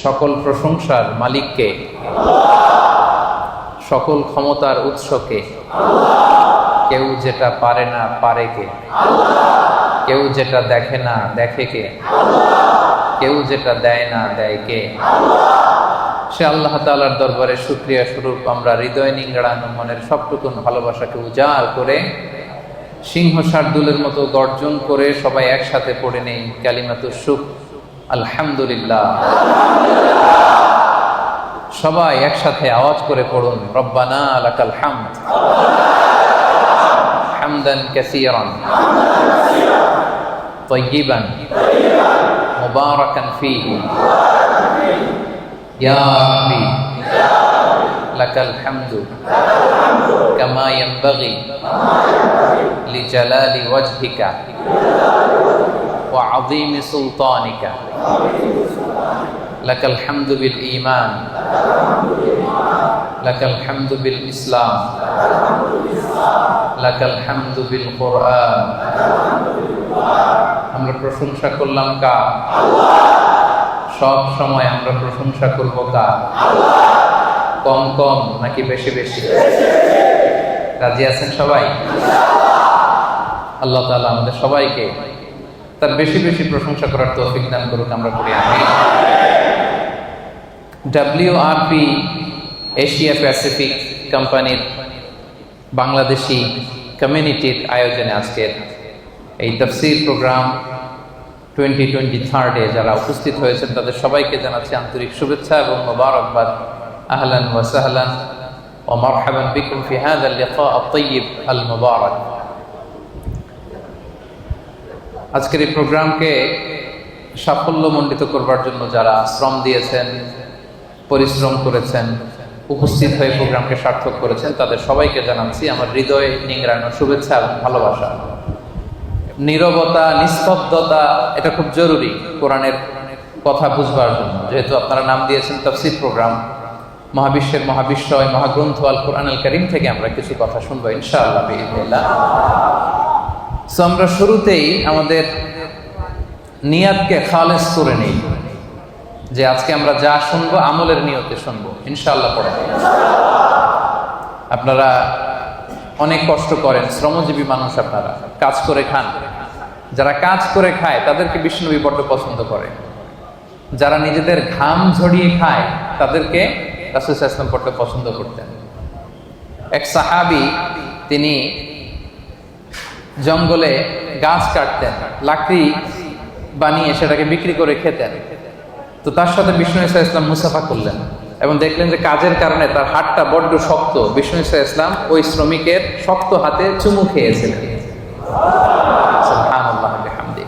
সকল প্রশংসার মালিককে, সকল ক্ষমতার উৎসকে। কেউ যেটা পারে না পারে কে, কেউ যেটা দেখে না দেখে কে, কেউ যেটা দেয় না দেয় কে। সে আল্লাহ তাআলার দরবারে শুকরিয়া স্বরূপ আমরা হৃদয় নিংড়ানো মনের সবটুকুন ভালোবাসাকে উজাড় করে সিংহ শার্দুলের মতো গর্জন করে সবাই একসাথে পড়ে নেই কালিমাতুশ শুকর, আলহামদুলিল্লাহ। সবাই একসাথে আওয়াজ করে পড়ুন, রব্বানা লাকাল হামদ হামদান কাসীরান তাইয়িবান মুবারাকান ফীহি ইয়া রাব্বি লাকাল হামদু কামা ইয়ানবাগি লিজালালি ওয়াজহিকা ওয়া আযীমি সুলতানিকা। লাকাল হামদু বিল ঈমান, লাকাল হামদু বিল ইসলাম, লাকাল হামদু বিল কুরআন। আমরা প্রশংসা করলাম কার? সব সময় আমরা প্রশংসা করব কার? কম কম নাকি বেশি বেশি? রাজি আছেন সবাই? আল্লাহ তাআলা আমাদের সবাইকে তার বেশি বেশি প্রশংসা করার তৌফিক দান করুক, আমরা পড়ি আমিন। WRP এশিয়া প্যাসিফিক কোম্পানির বাংলাদেশি কমিউনিটির আয়োজনে আজকের এই তাফসীর প্রোগ্রাম 2023 যারা উপস্থিত হয়েছেন তাদের সবাইকে জানাচ্ছি আন্তরিক শুভেচ্ছা এবং মোবারকবাদ। আহলান ওয়া সাহলান ওয়া মারহাবান বিকুম ফি হাযা আল-লিকা আত-তাইয়িব আল-মুবারাক। আজকের এই প্রোগ্রামকে সাফল্যমণ্ডিত করবার জন্য যারা শ্রম দিয়েছেন, পরিশ্রম করেছেন, উপস্থিত হয়ে প্রোগ্রামকে সার্থক করেছেন, তাদের সবাইকে জানাচ্ছি আমার হৃদয় নিংড়ানো শুভেচ্ছা এবং ভালোবাসা। নীরবতা, নিস্তব্ধতা এটা খুব জরুরি কোরআনের কথা বুঝবার জন্য। যেহেতু আপনারা নাম দিয়েছেন তাফসীর প্রোগ্রাম, মহাবিশ্বের মহাবিশ্বয় মহাগ্রন্থ আল কোরআন আল কারীম থেকে আমরা কিছু কথা শুনবো ইনশাআল্লাহ বিইذنিল্লাহ। সো আমরা শুরুতেই আমাদের নিয়াতকে খালেস করে নেই, যে আজকে আমরা যা শুনবো আমলের নিয়তে শুনবো ইনশাআল্লাহ। পড়ে আপনারা অনেক কষ্ট করেন, শ্রমজীবী মানুষ, আপনারা কাজ করে খান। যারা কাজ করে খায় তাদেরকে বিষ্ণুনবী বড্ড পছন্দ করে। যারা নিজেদের ঘাম ঝরিয়ে খায় তাদেরকে রাসূল সাল্লাল্লাহু আলাইহি ওয়াসাল্লাম বড্ড পছন্দ করতেন। এক সাহাবী, তিনি জঙ্গলে গাছ কাটতেন, লাকড়ি বানিয়ে সেটাকে বিক্রি করে খেতেন। তো তার সাথে বিষ্ণু সাল্লাল্লাহু আলাইহি ওয়াসাল্লাম মুসাফা করলেন এবং দেখলেন যে কাজের কারণে তার হাতটা বড্ড শক্ত। বিষ্ণু সাল্লাল্লাহু আলাইহি ওয়াসাল্লাম ওই শ্রমিকের শক্ত হাতে চুমু খেয়েছিলেন। সুবহানাল্লাহ বিহামদি।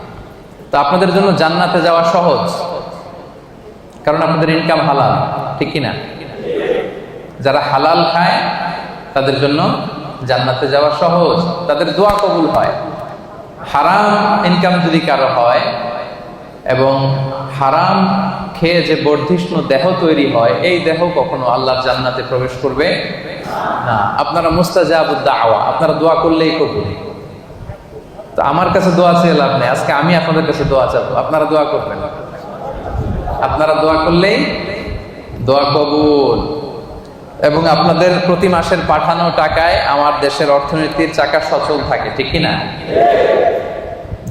তো আপনাদের জন্য জান্নাতে যাওয়া সহজ, কারণ আপনাদের ইনকাম হালাল, ঠিক কিনা? যারা হালাল খায় তাদের জন্য জান্নাতে যাওয়া সহজ, তাদের দোয়া কবুল হয়। হারাম ইনকাম যদি কারো হয় এবং হারাম খেয়ে যে বর্ধিষ্ণু দেহ তৈরি হয়, এই দেহ কখনো আল্লাহর জান্নাতে প্রবেশ করবে না। আপনারা মুস্তাজাবুদ দাওয়া, আপনারা দোয়া করলেই কবুল। তো আমার কাছে দোয়া চেয়ে লাভ নেই, আজকে আমি আপনাদের কাছে দোয়া চাবো, আপনারা দোয়া করবেন। আপনারা দোয়া করলেই দোয়া কবুল। এবং আপনাদের প্রতি মাসের পাঠানো টাকায় আমার দেশের অর্থনীতির চাকা সচল থাকে, ঠিক কিনা?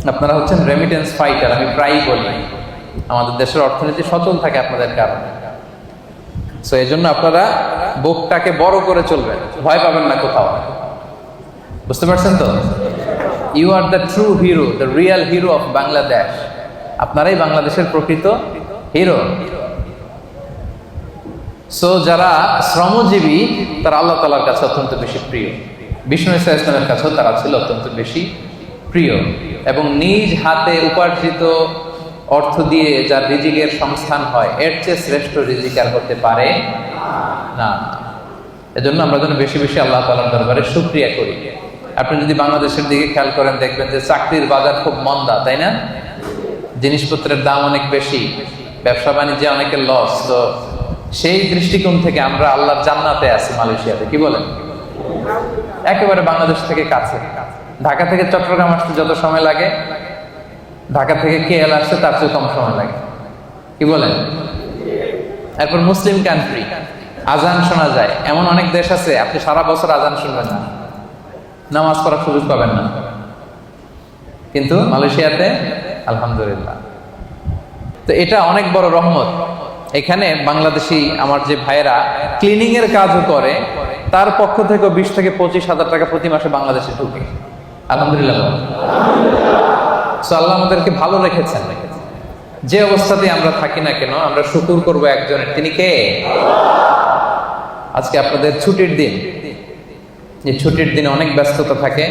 আপনারা হচ্ছেন রেমিটেন্স ফাইটার। আমি প্রায়ই বলি আমাদের দেশের অর্থনীতি সচল থাকে আপনাদের কারণে। সো এই জন্য আপনারা বুকটাকে বড় করে চলবেন, ভয় পাবেন না কোথাও। বুঝতে পারছেন তো? You are the true hero, the real hero of Bangladesh. আপনারাই বাংলাদেশের প্রকৃত হিরো। সো যারা শ্রমজীবী তারা আল্লাহ তাআলার কাছে অত্যন্ত বেশি প্রিয়। বিষ্ণু সাল্লাল্লাহু আলাইহি ওয়াসাল্লামের কাছেও তারা ছিল অত্যন্ত বেশি প্রিয়। এবং নিজ হাতে উপার্জিত অর্থ দিয়ে যার রিজিকের সংস্থান হয়, এর চেয়ে শ্রেষ্ঠ রিজিক আর হতে পারে না। এজন্য আমরা যেন বেশি বেশি আল্লাহ তাআলার দরবারে শুকরিয়া করি। আপনি যদি বাংলাদেশের দিকে খেয়াল করেন দেখবেন যে চাকরির বাজার খুব মন্দা, তাই না? জিনিসপত্রের দাম অনেক বেশি, ব্যবসা বাণিজ্যে অনেকের লস। তো সেই দৃষ্টিকোণ থেকে আমরা আল্লাহর জান্নাতে আছি মালয়েশিয়াতে, কি বলেন? একেবারে বাংলাদেশ থেকে কাছে। ঢাকা থেকে চট্টগ্রাম আসতে যত সময় লাগে, ঢাকা থেকে KL আসতে তার চেয়ে কম সময় লাগে, কি বলেন? এরপর মুসলিম কান্ট্রি, আজান শোনা যায়। এমন অনেক দেশ আছে আপনি সারা বছর আজান শুনবেন না, নামাজ পড়ার সুযোগ পাবেন না। কিন্তু মালয়েশিয়াতে আলহামদুলিল্লাহ। তো এটা অনেক বড় রহমত। এখানে বাংলাদেশি আমার যে ভাইয়েরা ক্লিনিং এর কাজও করে, তার পক্ষ থেকে 20 থেকে 25 হাজার টাকা প্রতি মাসে বাংলাদেশে ঢুকে। আলহামদুলিল্লাহ। আল্লাহ আমাদেরকে ভালো রেখেছেন। যে অবস্থাতে আমরা থাকি না কেন, আমরা শুকর করব একজনের, তিনি কে? আজকে আপনাদের ছুটির দিন, যে ছুটির দিনে অনেক ব্যস্ততা থাকে,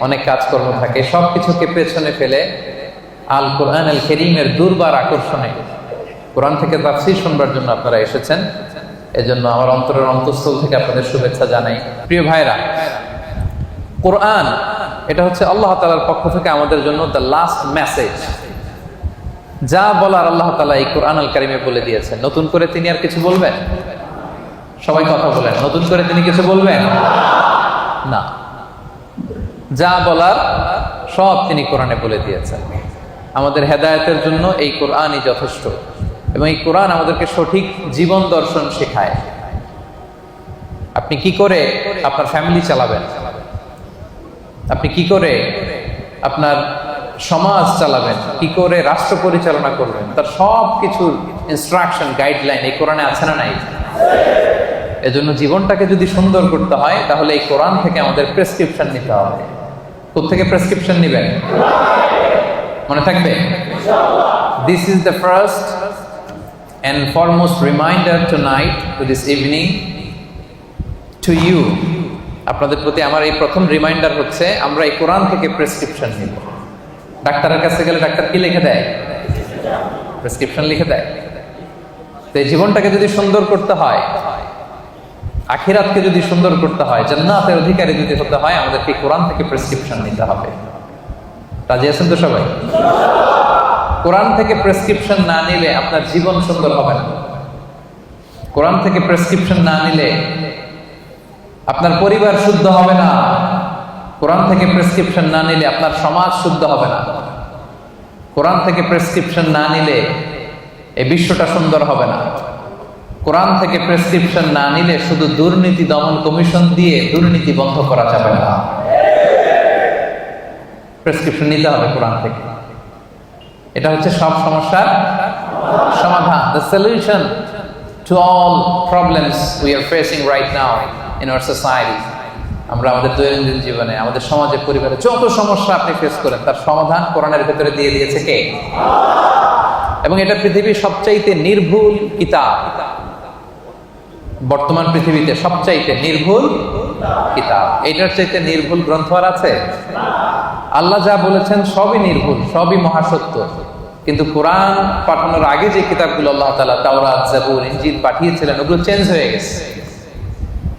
অনেক কাজকর্ম থাকে, সবকিছুকে পেছনে ফেলে আল কোরআন আল কারীমের দুর্বার আকর্ষণে কোরআন থেকে তাফসীর শুনবার জন্য আপনারা এসেছেন। এজন্য আমার অন্তরের অন্তঃস্থল থেকে আপনাদের শুভেচ্ছা জানাই। প্রিয় ভাইরা, কোরআন এটা হচ্ছে আল্লাহ তাআলার পক্ষ থেকে আমাদের জন্য দ্য লাস্ট মেসেজ। যা বলার আল্লাহ তাআলা এই কোরআন আল কারীমে বলে দিয়েছেন। নতুন করে তিনি আর কিছু বলবেন? সবাই কথা বলেন, নতুন করে তিনি কিছু বলবেন না। যা বলার সব তিনি কোরআনে বলে দিয়েছেন। আমাদের হেদায়েতের জন্য এই কোরআনই যথেষ্ট, এবং এই কোরআন আমাদেরকে সঠিক জীবন দর্শন শেখায়। আপনি কি করে আপনার ফ্যামিলি চালাবেন, আপনি কি করে আপনার সমাজ চালাবেন, কি করে রাষ্ট্র পরিচালনা করবেন, তার সব কিছুর ইনস্ট্রাকশন, গাইডলাইন এই কোরআনে আছে না নাই? এজন্য জীবনটাকে যদি সুন্দর করতে হয়, তাহলে এই কোরআন থেকে আমাদের প্রেসক্রিপশন নিতে হবে। কোত্থেকে প্রেসক্রিপশন নিবেন? মনে থাকবে? This is the first and foremost reminder tonight, to this evening, to you. আপনাদের প্রতি আমার এই প্রথম রিমাইন্ডার হচ্ছে, আমরা এই কোরআন থেকে প্রেসক্রিপশন নিব। ডাক্তারের কাছে গেলে ডাক্তার কি লিখে দেয়? প্রেসক্রিপশন লিখে দেয়। তো এই জীবনটাকে যদি সুন্দর করতে হয়, আখিরাতকে যদি সুন্দর করতে হয়, জান্নাতের অধিকারী যদি হতে হয়, আমাদেরকে কোরআন থেকে প্রেসক্রিপশন নিতে হবে। রাজি আছেন তো সবাই? কোরআন থেকে প্রেসক্রিপশন না নিলে আপনার জীবন সুন্দর হবে না। কোরআন থেকে প্রেসক্রিপশন না নিলে আপনার পরিবার শুদ্ধ হবে না। কোরআন থেকে প্রেসক্রিপশন না নিলে আপনার সমাজ শুদ্ধ হবে না। কোরআন থেকে প্রেসক্রিপশন না নিলে এই বিশ্বটা সুন্দর হবে না। কোরআন থেকে প্রেসক্রিপশন না নিলে শুধু দুর্নীতি দমন কমিশন দিয়ে দুর্নীতি বন্ধ করা যাবে না। প্রেসক্রিপশন নিতে হবে কোরআন থেকে। এটা হচ্ছে সব সমস্যার সমাধান, the solution to all problems we are facing right now in our society. আমরা আমাদের দৈনন্দিন জীবনে, আমাদের সমাজে, পরিবারে যত সমস্যা আপনি ফেস করেন, তার সমাধান কোরআনের ভেতরে দিয়ে দিয়েছে কে? এবং এটা পৃথিবীর সবচাইতে নির্ভুল কিতাব। বর্তমান পৃথিবীতে সবচাইতে নির্ভুল কিতাব। এটার চাইতে নির্ভুল গ্রন্থ আর আছে? আল্লাহ যা বলেছেন সবই নির্ভুল, সবই মহাসত্য। কিন্তু কোরআন পাঠানোর আগে যে কিতাবগুলো আল্লাহ তাআলা তাওরাত, জাবুর, ইনজিল পাঠিয়েছিলেন, ওগুলো চেঞ্জ হয়ে গেছে।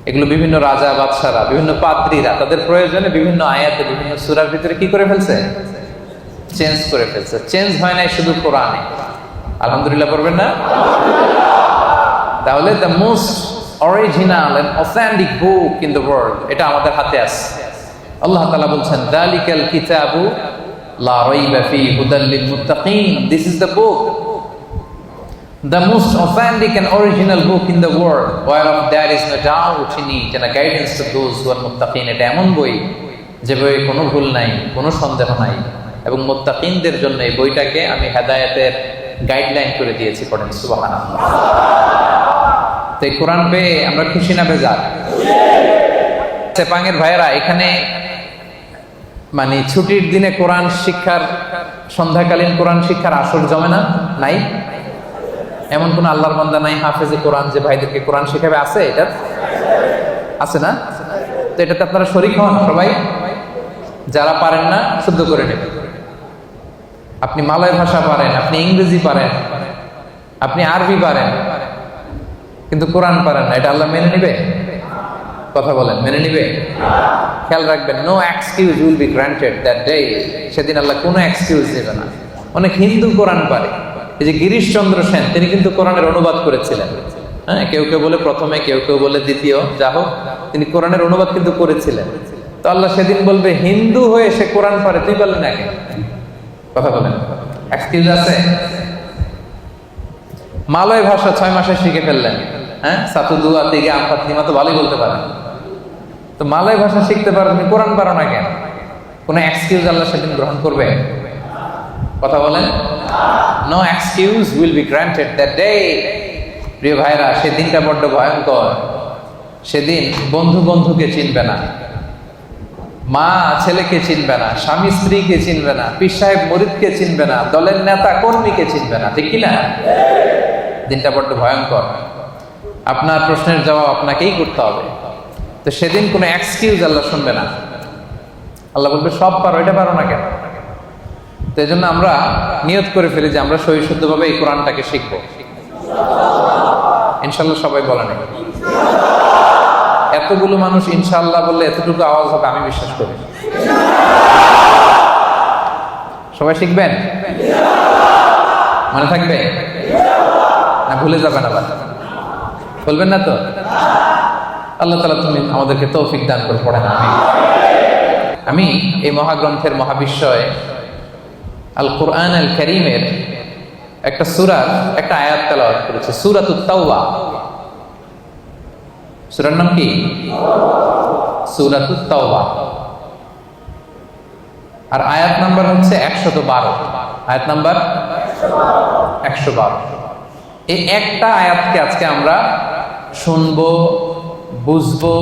এগুলো বিভিন্ন রাজা বাদশারা, বিভিন্ন পাদ্রীরা তাদের প্রয়োজনে বিভিন্ন আয়াতে, বিভিন্ন সূরার ভিতরে কি করে ফেলছে? চেঞ্জ করে ফেলছে। চেঞ্জ হয় নাই শুধু কোরআনে। আলহামদুলিল্লাহ পড়বেন না? তাহলে the most original and authentic book in the world, এটা আমাদের হাতে আছে। আল্লাহ তাআলা বলছেন, যালিকাল কিতাবু লা রাইবা ফি হুদাল লিল মুত্তাকিন। This is the book, the most authentic and original book in the world, whereof there is no doubt in it, and a guidance to those who are muttaqin. এটা এমন বই যে বইয়ে কোনো ভুল নাই, কোনো সন্দেহ নাই, এবং মুত্তাকিনদের জন্য এই বইটাকে আমি হেদায়েতের গাইডলাইন করে দিয়েছি। পড়েন সুবহানাল্লাহ। তো এই কোরআন পেয়ে আমরা খুশি না বেজার? চেপাঙের ভাইয়েরা, এখানে মানে ছুটির দিনে কোরআন শিক্ষার, সন্ধ্যাকালীন কোরআন শিক্ষার আসর জমে না? নাই? এমন কোন আল্লাহর বান্দা নাই হাফেজে কোরআন যে ভাইদেরকে কোরআন শেখাবে? আছে? এটা আছে না? তো এটাতে আপনারা শরীক হন সবাই। যারা পারেন না শুদ্ধ করে নেবেন। আপনি মালয় ভাষা পারেন, আপনি ইংরেজি পারেন, আপনি আরবি পারেন, কিন্তু কোরআন পারেন না, এটা আল্লাহ মেনে নিবে? কথা বলেন, মেনে নিবে? খেয়াল রাখবেন, no excuse will be granted that day. সেদিন আল্লাহ কোনো এক্সকিউজ দেবে না। অনেক হিন্দু কোরআন পারে। এই যে গিরিশচন্দ্র সেন, তিনি কিন্তু কোরআনের অনুবাদ করেছিলেন। হ্যাঁ, কেউ কেউ বলে প্রথমে, কেউ কেউ বলে দ্বিতীয়, যা হোক তিনি কোরআনের অনুবাদ কিন্তু করেছিলেন। তো আল্লাহ সেদিন বলবে, হিন্দু হয়ে সে কোরআন পারে, তুই পারলি না কেন? কথা বলেন, এক্সকিউজ আছে? মালয় ভাষা 6 মাসে শিখে ফেললেন, হ্যাঁ, সাতু দুয়া থেকে আমফাতিমা তো ভালোই বলতে পারেন। তো মালয় ভাষা শিখতে পারো, তুমি কোরআন পারো না কেন? কোনো এক্সকিউজ আল্লাহ সেদিন গ্রহণ করবে? কথা বলেন, no excuse will be granted that day. প্রিয় ভাইরা, সেদিনটা বড্ড ভয়ঙ্কর। সেদিন বন্ধু বন্ধুকে চিনবে না, মা ছেলেকে চিনবে না, স্বামী স্ত্রীকে চিনবে না, পীর সাহেব মুরিদকে চিনবে না, দলের নেতা কর্মীকে চিনবে না, ঠিক কিনা? দিনটা বড্ড ভয়ঙ্কর। আপনার প্রশ্নের জবাব আপনাকেই করতে হবে। তো সেদিন কোনো এক্সকিউজ আল্লাহ শুনবে না। আল্লাহ বলবে সব পারো, এটা পারো না কেন? তো এই জন্য আমরা নিয়ত করে ফেলি যে আমরা সহি শুদ্ধভাবে এই কোরআনটাকে শিখবো। ইনশাল্লাহ সবাই বলে নেই। এতগুলো মানুষ ইনশাআল্লাহ বললে এতটুকু আওয়াজ হবে, আমি বিশ্বাস করি। সবাই শিখবেন? মনে থাকবে না ভুলে যাবেন? আবার বলবেন না তো? আল্লাহ তাআলা তুমি আমাদেরকে তৌফিক দান করে পড়েন। আমি এই মহাগ্রন্থের মহাবিশ্বয় আল কোরআন আল কারীমের একটা সূরার একটা আয়াত তেলাওয়াত করেছি, সূরাতুত তাওবা। সূরার নাম কি? সূরাতুত তাওবা। আর আয়াত নাম্বার হচ্ছে 112। আয়াত নাম্বার 112। এই একটা আয়াতকে আজকে আমরা শুনবো, বুঝবো,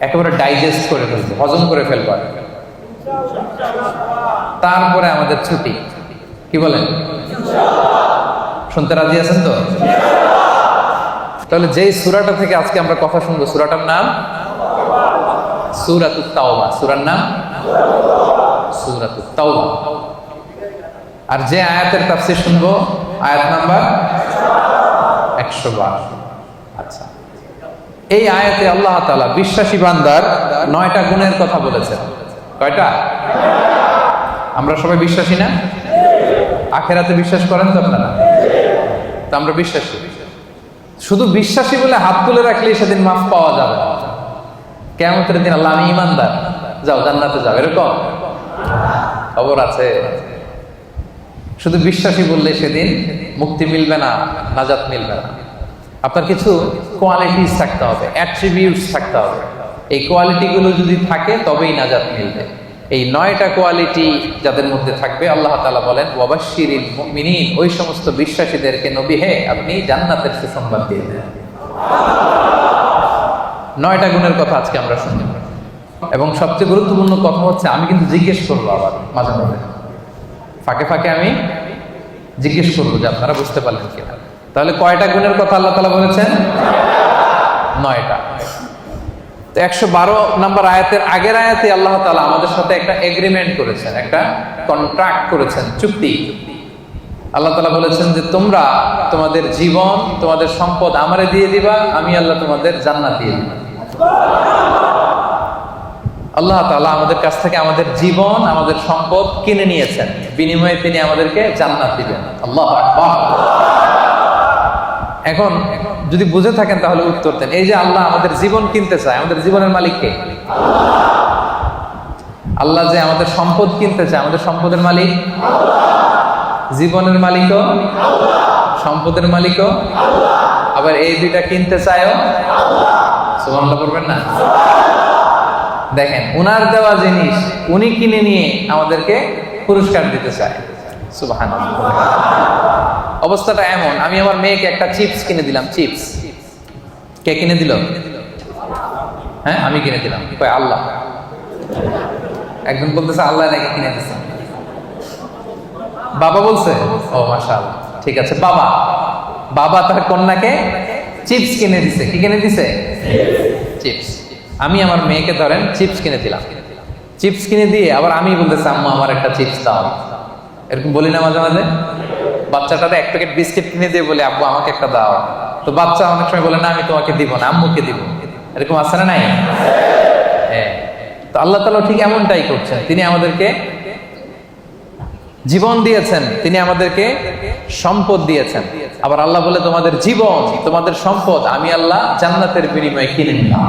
একেবারে ডাইজেস্ট করে ফেলবো, হজম করে ফেলবো। তারপরে আমাদের ছুটি। কি বলেন? শুনতে রাজি আছেন তো? তাহলে যেই সূরাটা থেকে আজকে আমরা কথা শুনবো, সূরাটার নাম সূরাতুত তাওবা। সূরার নাম সূরাতুত তাওবা। আর যে আয়াতের তাফসীর শুনবো, আয়াত নাম্বার 112। আচ্ছা, এই আয়াতে আল্লাহ তাআলা বিশ্বাসী বান্দার 9টা গুণের কথা বলেছেন। কয়টা? আমরা সবাই বিশ্বাসী না? আখিরাতে বিশ্বাস করেন তো আপনারা? তো আমরা বিশ্বাসী। শুধু বিশ্বাসী বলে হাত তুলে রাখলেই সেদিন মাফ পাওয়া যাবে না। কিয়ামতের দিন আল্লাহ আমি ঈমানদার, যাও জান্নাতে যাও, এরকম খবর আছে? শুধু বিশ্বাসী বললে সেদিন মুক্তি মিলবে না, নাজাত মিলবে না। আপনার কিছু কোয়ালিটিস থাকতে হবে, অ্যাট্রিবিউটস থাকতে হবে। এই কোয়ালিটিগুলো যদি থাকে তবেই নাজাত মিলবে। এই 9টা কোয়ালিটি যাদের মধ্যে থাকবে, আল্লাহ তাআলা বলেন ওয়াবাশশিরিল মুমিনিন, ওই সমস্ত বিশ্বাসীদেরকে নবী হে আপনি জান্নাতের সুসংবাদ দিয়ে দেন। 9টা গুণের কথা আজকে আমরা শুনব। এবং সবচেয়ে গুরুত্বপূর্ণ কথা হচ্ছে, আমি কিন্তু জিজ্ঞেস করবো আবার মাঝে মাঝে, ফাঁকে ফাঁকে আমি জিজ্ঞেস করবো যে আপনারা বুঝতে পারলেন কিনা। তাহলে কয়টা গুণের কথা আল্লাহ তাআলা বলেছেন? 9টা। তো 112 নম্বর আয়াতের আগের আয়াতে আল্লাহ তাআলা আমাদের সাথে একটা এগ্রিমেন্ট করেছেন, একটা কন্ট্রাক্ট করেছেন, চুক্তি। আল্লাহ তাআলা বলেছেন যে তোমরা তোমাদের জীবন, তোমাদের সম্পদ আমারে দিয়ে দিবা, আমি আল্লাহ তোমাদের জান্নাত দিয়ে দিব। আল্লাহ তাআলা আমাদের কাছ থেকে আমাদের জীবন, আমাদের সম্পদ কিনে নিয়েছেন, বিনিময়ে তিনি আমাদেরকে জান্নাত দিবেন। আল্লাহু আকবার। এখন যদি বুঝে থাকেন তাহলে উত্তর দেন। এই যে আল্লাহ আমাদের জীবন কিনতে চায়, আমাদের জীবনের মালিক কে? আল্লাহ যে আমাদের সম্পদ কিনতে চায়, আমাদের সম্পদের মালিক জীবনের মালিকও, সম্পদের মালিকও, আবার এই দুইটা কিনতে চায়ও। সুবহানাল্লাহ বলবেন না? দেখেন, উনার দেওয়া জিনিস উনি কিনে নিয়ে আমাদেরকে পুরস্কার দিতে চায়। সুবহানাল্লাহ। অবস্থাটা এমন, আমি আমার মেয়েকে একটা চিপস কিনে দিলাম। চিপস কে কিনে দিল? হ্যাঁ, আমি কিনে দিলাম। কয় আল্লাহ। একজন বলতেছে আল্লাহ নাকি কিনে দিচ্ছে। বাবা বলছে? ও মাশাআল্লাহ, ঠিক আছে। বাবা বাবা তার কন্যাকে চিপস কিনে দিছে। কি কিনে দিছে? চিপস। আমি আমার মেয়েকে ধরেন চিপস কিনে দিলাম। চিপস কিনে দিয়ে আবার আমি বলতেছি আম্মা আমার একটা চিপস দাও। এরকম বলি না মাঝে মাঝে? বাচ্চাটাতে 1 প্যাকেট বিস্কিট কিনে দিয়ে বলে আব্বু আমাকে একটা দাও। তো বাচ্চা অনেক সময় বলে না আমি তোমাকে দিব না, আম্মুকে দিব। এরকম আছে না নাই? হ্যাঁ। তো আল্লাহ তাআলা ঠিক এমনটাই করছেন। তিনি আমাদেরকে জীবন দিয়েছেন, তিনি আমাদেরকে সম্পদ দিয়েছেন। আবার আল্লাহ বলে তোমাদের জীবন, তোমাদের সম্পদ আমি আল্লাহ জান্নাতের বিনিময়ে কিনে নিলাম।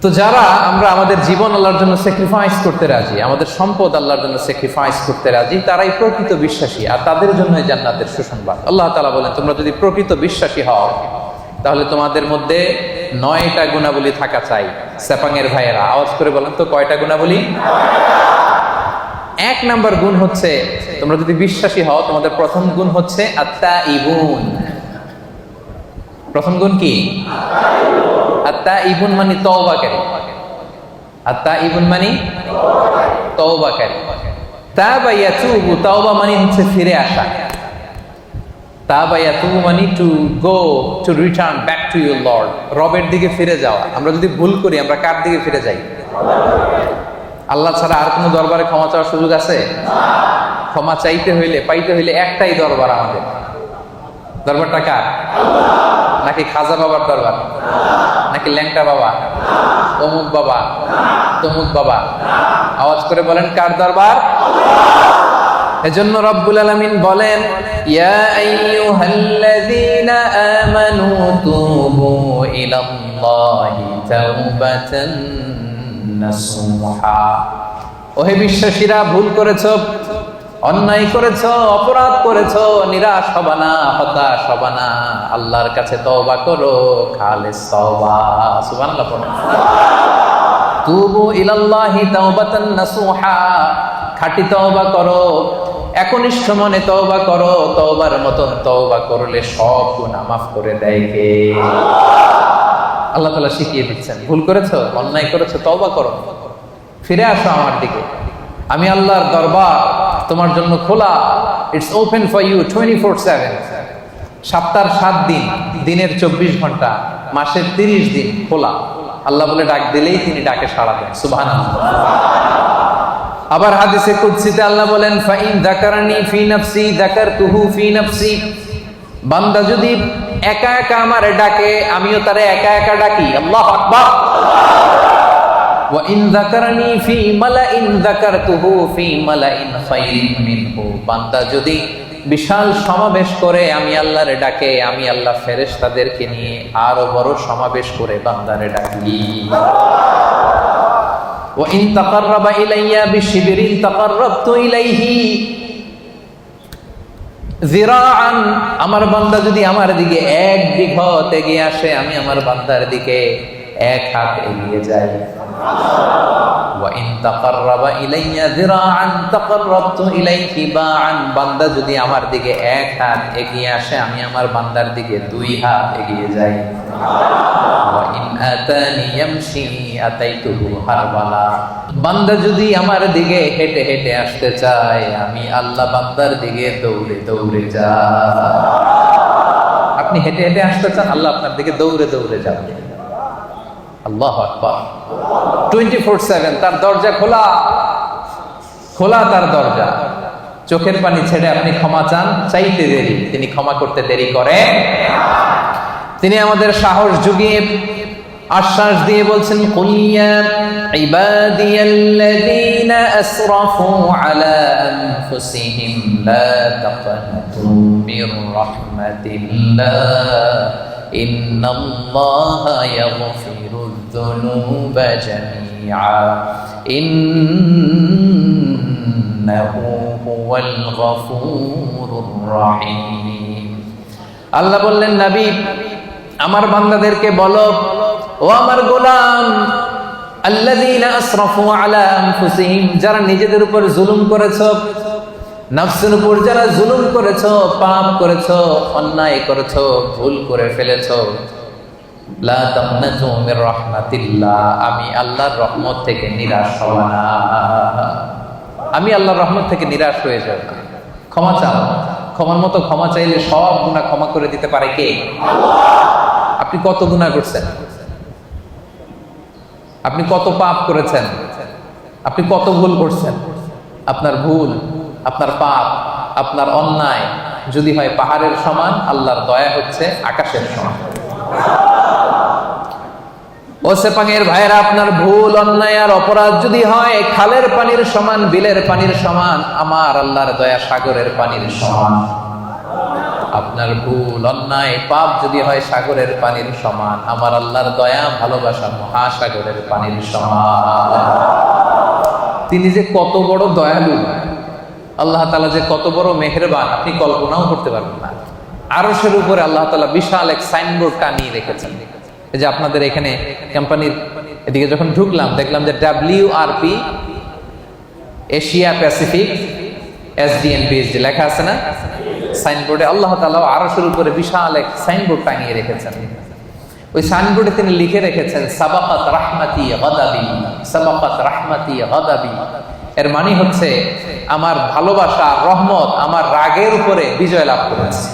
তো যারা আমরা আমাদের জীবন আল্লাহর জন্য স্যাক্রিফাইস করতে রাজি, আমাদের সম্পদ আল্লাহর জন্য স্যাক্রিফাইস করতে রাজি, তারাই প্রকৃত বিশ্বাসী, আর তাদের জন্য জান্নাতের সুসংবাদ। আল্লাহ তাআলা বলেন, তোমরা যদি প্রকৃত বিশ্বাসী হও তাহলে তোমাদের মধ্যে 9টা গুণাবলী থাকা চাই। সেপাঙের ভাইয়েরা আওয়াজ করে বলেন তো, কয়টা গুণাবলী? 1 নাম্বার গুণ হচ্ছে, তোমরা যদি বিশ্বাসী হও তোমাদের প্রথম গুণ হচ্ছে আত্তাইবুন। প্রথম গুণ কি? আত্তাইবুন মানে তওবাকারী। আত্তাইবুন মানে তওবাকারী। তাবা ইয়াতুবু, তওবা মানে হচ্ছে ফিরে আসা। তাবা ইয়াতুবু মানে to go, to return back to your Lord, রবের দিকে ফিরে যাওয়া। আমরা যদি ভুল করি আমরা কার দিকে ফিরে যাই? আল্লাহ ছাড়া আর কোনো দরবারে ক্ষমা চাওয়ার সুযোগ আছে? ক্ষমা চাইতে হইলে, পাইতে হইলে একটাই দরবার আমাদের। দরবারটা কার? নাকি খাজা বাবার দরবার? নাকি ল্যাংটা বাবা, অমুক বাবা, তমুক বাবা? আওয়াজ করে বলেন, কার দরবার? এজন্য রব্বুল আলামিন বলেন, ইয়া আইয়ুহাল্লাযীনা আমানু তুবু ইলাল্লাহি তাওবাতান নাসুহা। ওহে বিশ্বাসীরা, ভুল করেছো, অন্যায় করেছো, অপরাধ করেছো, নিরাশ হবা না, হতাশ হবা না, আল্লাহর কাছে তওবা করো, খালিস তওবা। সুবহানাল্লাহ পড়ুন। তুবু ইলাল্লাহি তাওবাতান নাসুহা, খাঁটি তওবা করো, একনিষ্ঠ মনে তওবা করো। তওবার মতন তওবা করলে সব গুনাহ মাফ করে দেয় কে? আল্লাহ তাআলা শিখিয়ে দিচ্ছেন, ভুল করেছো, অন্যায় করেছো, তওবা করো, ফিরে আসো আমার দিকে। আমি আল্লাহর দরবার তোমার জন্য খোলা, ইটস ওপেন ফর ইউ 24/7। সপ্তাহের 7 দিন, দিনের 24 ঘন্টা, মাসের 30 দিন খোলা। আল্লাহ বলে ডাক দিলেই তিনি ডাকে সাড়া দেন। সুবহানাল্লাহ। আবার হাদিসে কুদসিতে আল্লাহ বলেন, ফাইন যাকারানি ফি নাফসি যাকারতুহু ফি নাফসি। বান্দা যদি একা একা আমারে ডাকে, আমিও তারে একা একা ডাকি। আল্লাহু আকবার। ওয়া ইন যাকারানি ফি মালাইন যাকারতুহু ফি মালাইন খায়রিন মিনহু। বান্দা যদি বিশাল সমাবেশ করে আমি আল্লাহরে ডাকে, আমি আল্লাহ ফেরেশতাদেরকে নিয়ে আরো বড় সমাবেশ করে বান্দারে ডাকি। ওয়া ইন তাকাররাবা ইলাইয়া বিশিবরিন তাকাররাবতু ইলাইহি যিরাআন। আমার বান্দা যদি আমার দিকে 1 বিঘত এগিয়ে আসে, আমি আমার বান্দার দিকে 1 হাত এগিয়ে যাই। ওয়া ইন তাকাররাবা ইলাইয়া যিরাআন তাকাররাবতু ইলাইহি বাআন। বান্দা যদি আমার দিকে 1 হাত এগিয়ে আসে, আমি আমার বান্দার দিকে 2 হাত এগিয়ে যাই। ওয়া ইন আতানি ইয়ামশি আতাইতুহু হারবালা। বান্দা যদি আমার দিকে হেঁটে হেঁটে আসতে চায়, আমি আল্লাহ বান্দার দিকে দৌড়ে দৌড়ে যাই। আপনি হেঁটে হেঁটে আসতে চান, আল্লাহ আপনার দিকে দৌড়ে দৌড়ে যাবে। আল্লাহু আকবার। 24/7 তার দরজা খোলা, খোলা তার দরজা। চোখের পানি ছেড়ে আপনি ক্ষমা চান, চাইতে দেরি, তিনি ক্ষমা করতে দেরি করে। তিনি আমাদের সাহস জুগিয়ে আশ্বাস দিয়ে বলছেন, কুল ইয়া ইবাদিয়াল্লাযীনা আসরাফু আলা আনফুসিহিম লা তাকনাতু মির রাহমাতিল্লাহ ইন্নাল্লাহা ইয়াগফিরুয যুনুবা জামিআ ইন্নাহু হুয়াল গফুরুর রহিম। আল্লাহ বললেন, নবী আমার বান্দাদেরকে বলো, ও আমার গোলাম, আল্লাযীনা আসরাফু আলা আনফুসিহিম, যারা নিজেদের উপর জুলুম করেছো, নফসের উপর যারা জুলুম করেছো, পাপ করেছো, অন্যায় করেছো, ভুল করে ফেলেছো, লা তাকনাতু মির রাহমাতিল্লাহ, আমি আল্লাহর রহমত থেকে নিরাশ হব না। আমি আল্লাহর রহমত থেকে নিরাশ হয়ে যাব না। ক্ষমা চাও, ক্ষমার মতো ক্ষমা চাইলে সব গুনাহ ক্ষমা করে দিতে পারে কে? আল্লাহ। আপনি কত গুনাহ করছেন? আপনি কত পাপ করেছেন? আপনি কত ভুল করছেন? আপনার ভুল, আপনার পাপ, আপনার অন্যায় যদি হয় পাহাড়ের সমান, আল্লাহর দয়া হচ্ছে আকাশের সমান। ও সেপাঙের ভাইয়েরা, আপনার ভুল, অন্যায় আর অপরাধ যদি হয় খালের পানির সমান, বিলের পানির সমান, আমার আল্লাহর দয়া সাগরের পানির সমান। আপনার ভুল অন্যায় পাপ যদি হয় সাগরের পানির সমান, আমার আল্লাহর দয়া ভালোবাসা মহাসাগরের পানির সমান। তিনি যে কত বড় দয়ালু, আল্লাহ তাআলা যে কত বড় মেহেরবান, আপনি কল্পনাও করতে পারবেন না। আরশের উপরে আল্লাহ তাআলা বিশাল এক সাইনবোর্ড টানিয়ে রেখেছেন। এই যে আপনাদের এখানে কোম্পানির এদিকে যখন ঢুকলাম, দেখলাম যে WRP Asia Pacific SDN PhD লেখা আছে না সাইনবোর্ডে। আল্লাহ তাআলা আরশের উপরে বিশাল এক সাইনবোর্ড টানিয়ে রেখেছেন। ওই সাইনবোর্ডে তিনি লিখে রেখেছেন সাবাকাত রাহমাতি গাদাবি, সাবাকাত রাহমাতি গাদাবি। এর মানে হচ্ছে আমার ভালোবাসা রহমত আমার রাগের উপরে বিজয় লাভ করেছে।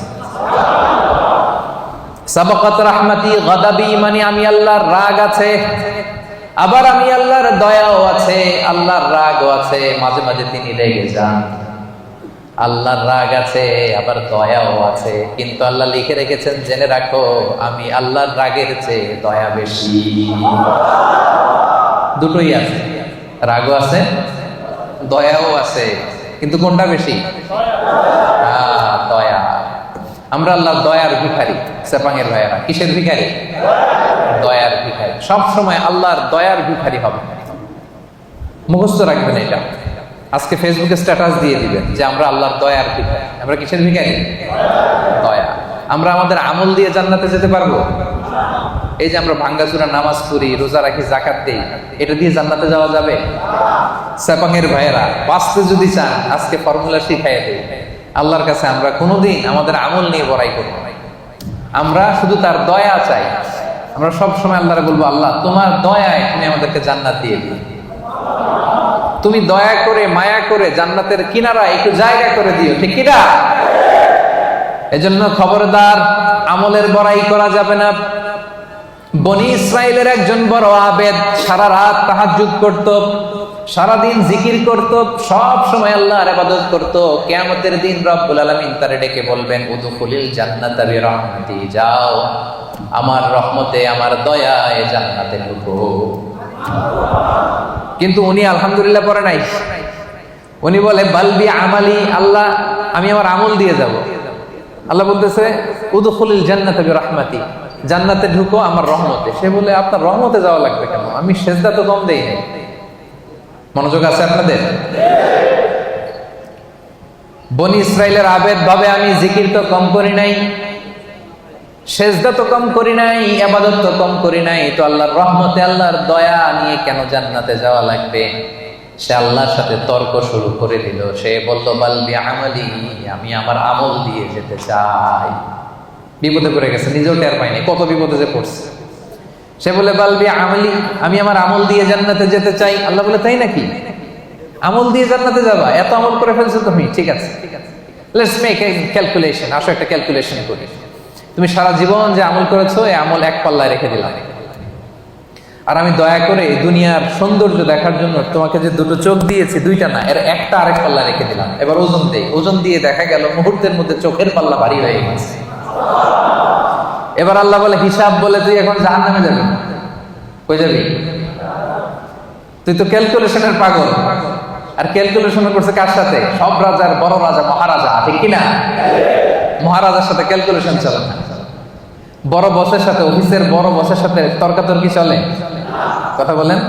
সাবাকাত রাহমাতি গাদাবি মানে আমি আল্লাহর রাগ আছে, আবার আমি আল্লাহর দয়াও আছে, আল্লাহর রাগও আছে। মাঝে মাঝে তিনি রেগে যান, আল্লাহর রাগ আছে আবার দয়াও আছে। কিন্তু আল্লাহ লিখে রেখেছেন, জেনে রাখো আমি আল্লাহর রাগের চেয়ে দয়া বেশি। দুটোই আছে, রাগও আছে দয়াও আছে, কিন্তু কোনটা বেশি? দয়া। আমরা আল্লাহর দয়ার ভিখারি। সেপাঙের ভাইয়েরা কিসের ভিখারি? দয়ার ভিখারি। সব সময় আল্লাহর দয়ার ভিখারি হবে, মুখস্থ রাখবেন এটা। আজকে ফেসবুকে স্ট্যাটাস দিয়ে দিবেন যে আমরা আল্লাহর দয়ার ভিখারি। আমরা কিসের ভিখারি? দয়া। আমরা আমাদের আমল দিয়ে জান্নাতে যেতে পারবো? এই যে আমরা ভাঙ্গাচুরা নামাজ পড়ি, রোজা রাখি, যাকাত দেই, এটা দিয়ে জান্নাতে যাওয়া যাবে? সেপাঙের ভাইয়েরা বাঁচতে যদি চান, আজকে ফর্মুলা শিখাইয়া দেই। আল্লাহর কাছে আমরা কোনোদিন আমাদের আমল নিয়ে বড়াই করব না, আমরা শুধু তার দয়া চাই। আমরা সব সময় আল্লাহরে বলবো, আল্লাহ তোমার দয়ায় তুমি আমাদেরকে জান্নাত দিয়ে দিও, তুমি দয়া করে মায়া করে জান্নাতের কিনারা একটু জায়গা করে দিও, ঠিক কিনা? এজন্য খবরদার আমলের বড়াই করা যাবে না। বনি ইসরাইলের একজন বড় আবেদ, সারা রাত তাহাজ্জুদ করত, সারাদিন জিকির করত, সব সময় আল্লাহর ইবাদত করত। কিয়ামতের দিন রব্বুল আলামিন তারে ডেকে বলবেন, উদখুলিল জান্নাতা বিরহমাতি, যাও আমার রহমতে আমার দয়ায় জান্নাতে ঢুকো। কিন্তু উনি আলহামদুলিল্লাহ পড়ে নাই, উনি বলে বালবি আমালি, আল্লাহ আমি আমার আমল দিয়ে যাব। আল্লাহ বলতেছে উদখুলিল জান্নাতা বিরহমাতি, জান্নাতে ঢুকো আমার রহমতে। সে বলে আপনার রহমতে যাওয়া লাগবে কেন? আমি সেজদা তো কম দেই নাই। মনোযোগ আছে আপনাদের? বনি ইসরাইলের আবেদ ভাবে আমি জিকির তো কম করি নাই, সেজদা তো কম করি নাই, ইবাদত তো কম করি নাই, তো আল্লাহর রহমতে আল্লাহর দয়া নিয়ে কেন জান্নাতে যাওয়া লাগবে? সে আল্লাহর সাথে তর্ক শুরু করে দিল। সে বলল বালবি আমালি, আমি আমার আমল দিয়ে যেতে চাই। বিপদে পড়ে গেছে, নিজেও টের পায়নি কত বিপদে যে পড়ছে। সে বলে বালবি আমলি, আমি আমার আমল দিয়ে জান্নাতে যেতে চাই। আল্লাহ বলে তাই নাকি? আমল দিয়ে জান্নাতে যাবা? এত আমল করে ফেলছো তুমি, ঠিক আছে লেটস মেক এ ক্যালকুলেশন। আসো একটা ক্যালকুলেশন করি। তুমি সারা জীবন যে আমল করেছো, এই আমল এক পাল্লায় রেখে দিলাম, আর আমি দয়া করে এই দুনিয়ার সৌন্দর্য দেখার জন্য তোমাকে যে দুটো চোখ দিয়েছি, দুইটা না, এর একটা আরেক পাল্লা রেখে দিলাম। এবার ওজন দেই, ওজন দিয়ে দেখা গেল মুহূর্তের মধ্যে চোখের পাল্লা ভারী হয়ে গেছে। এবার আল্লাহ বলে হিসাব বলে তুই এখন জাহান্নামে যাবি। কই যাবি? তুই তো ক্যালকুলেশনের পাগল। আর ক্যালকুলেশন করছে কার সাথে? সব রাজার বড় রাজা, মহারাজা, ঠিক কিনা? মহারাজার সাথে ক্যালকুলেশন চলে না। বড় বসের সাথে, অফিসের বড় বসের সাথে তর্কাতর্কি চলে? কথা বলেন।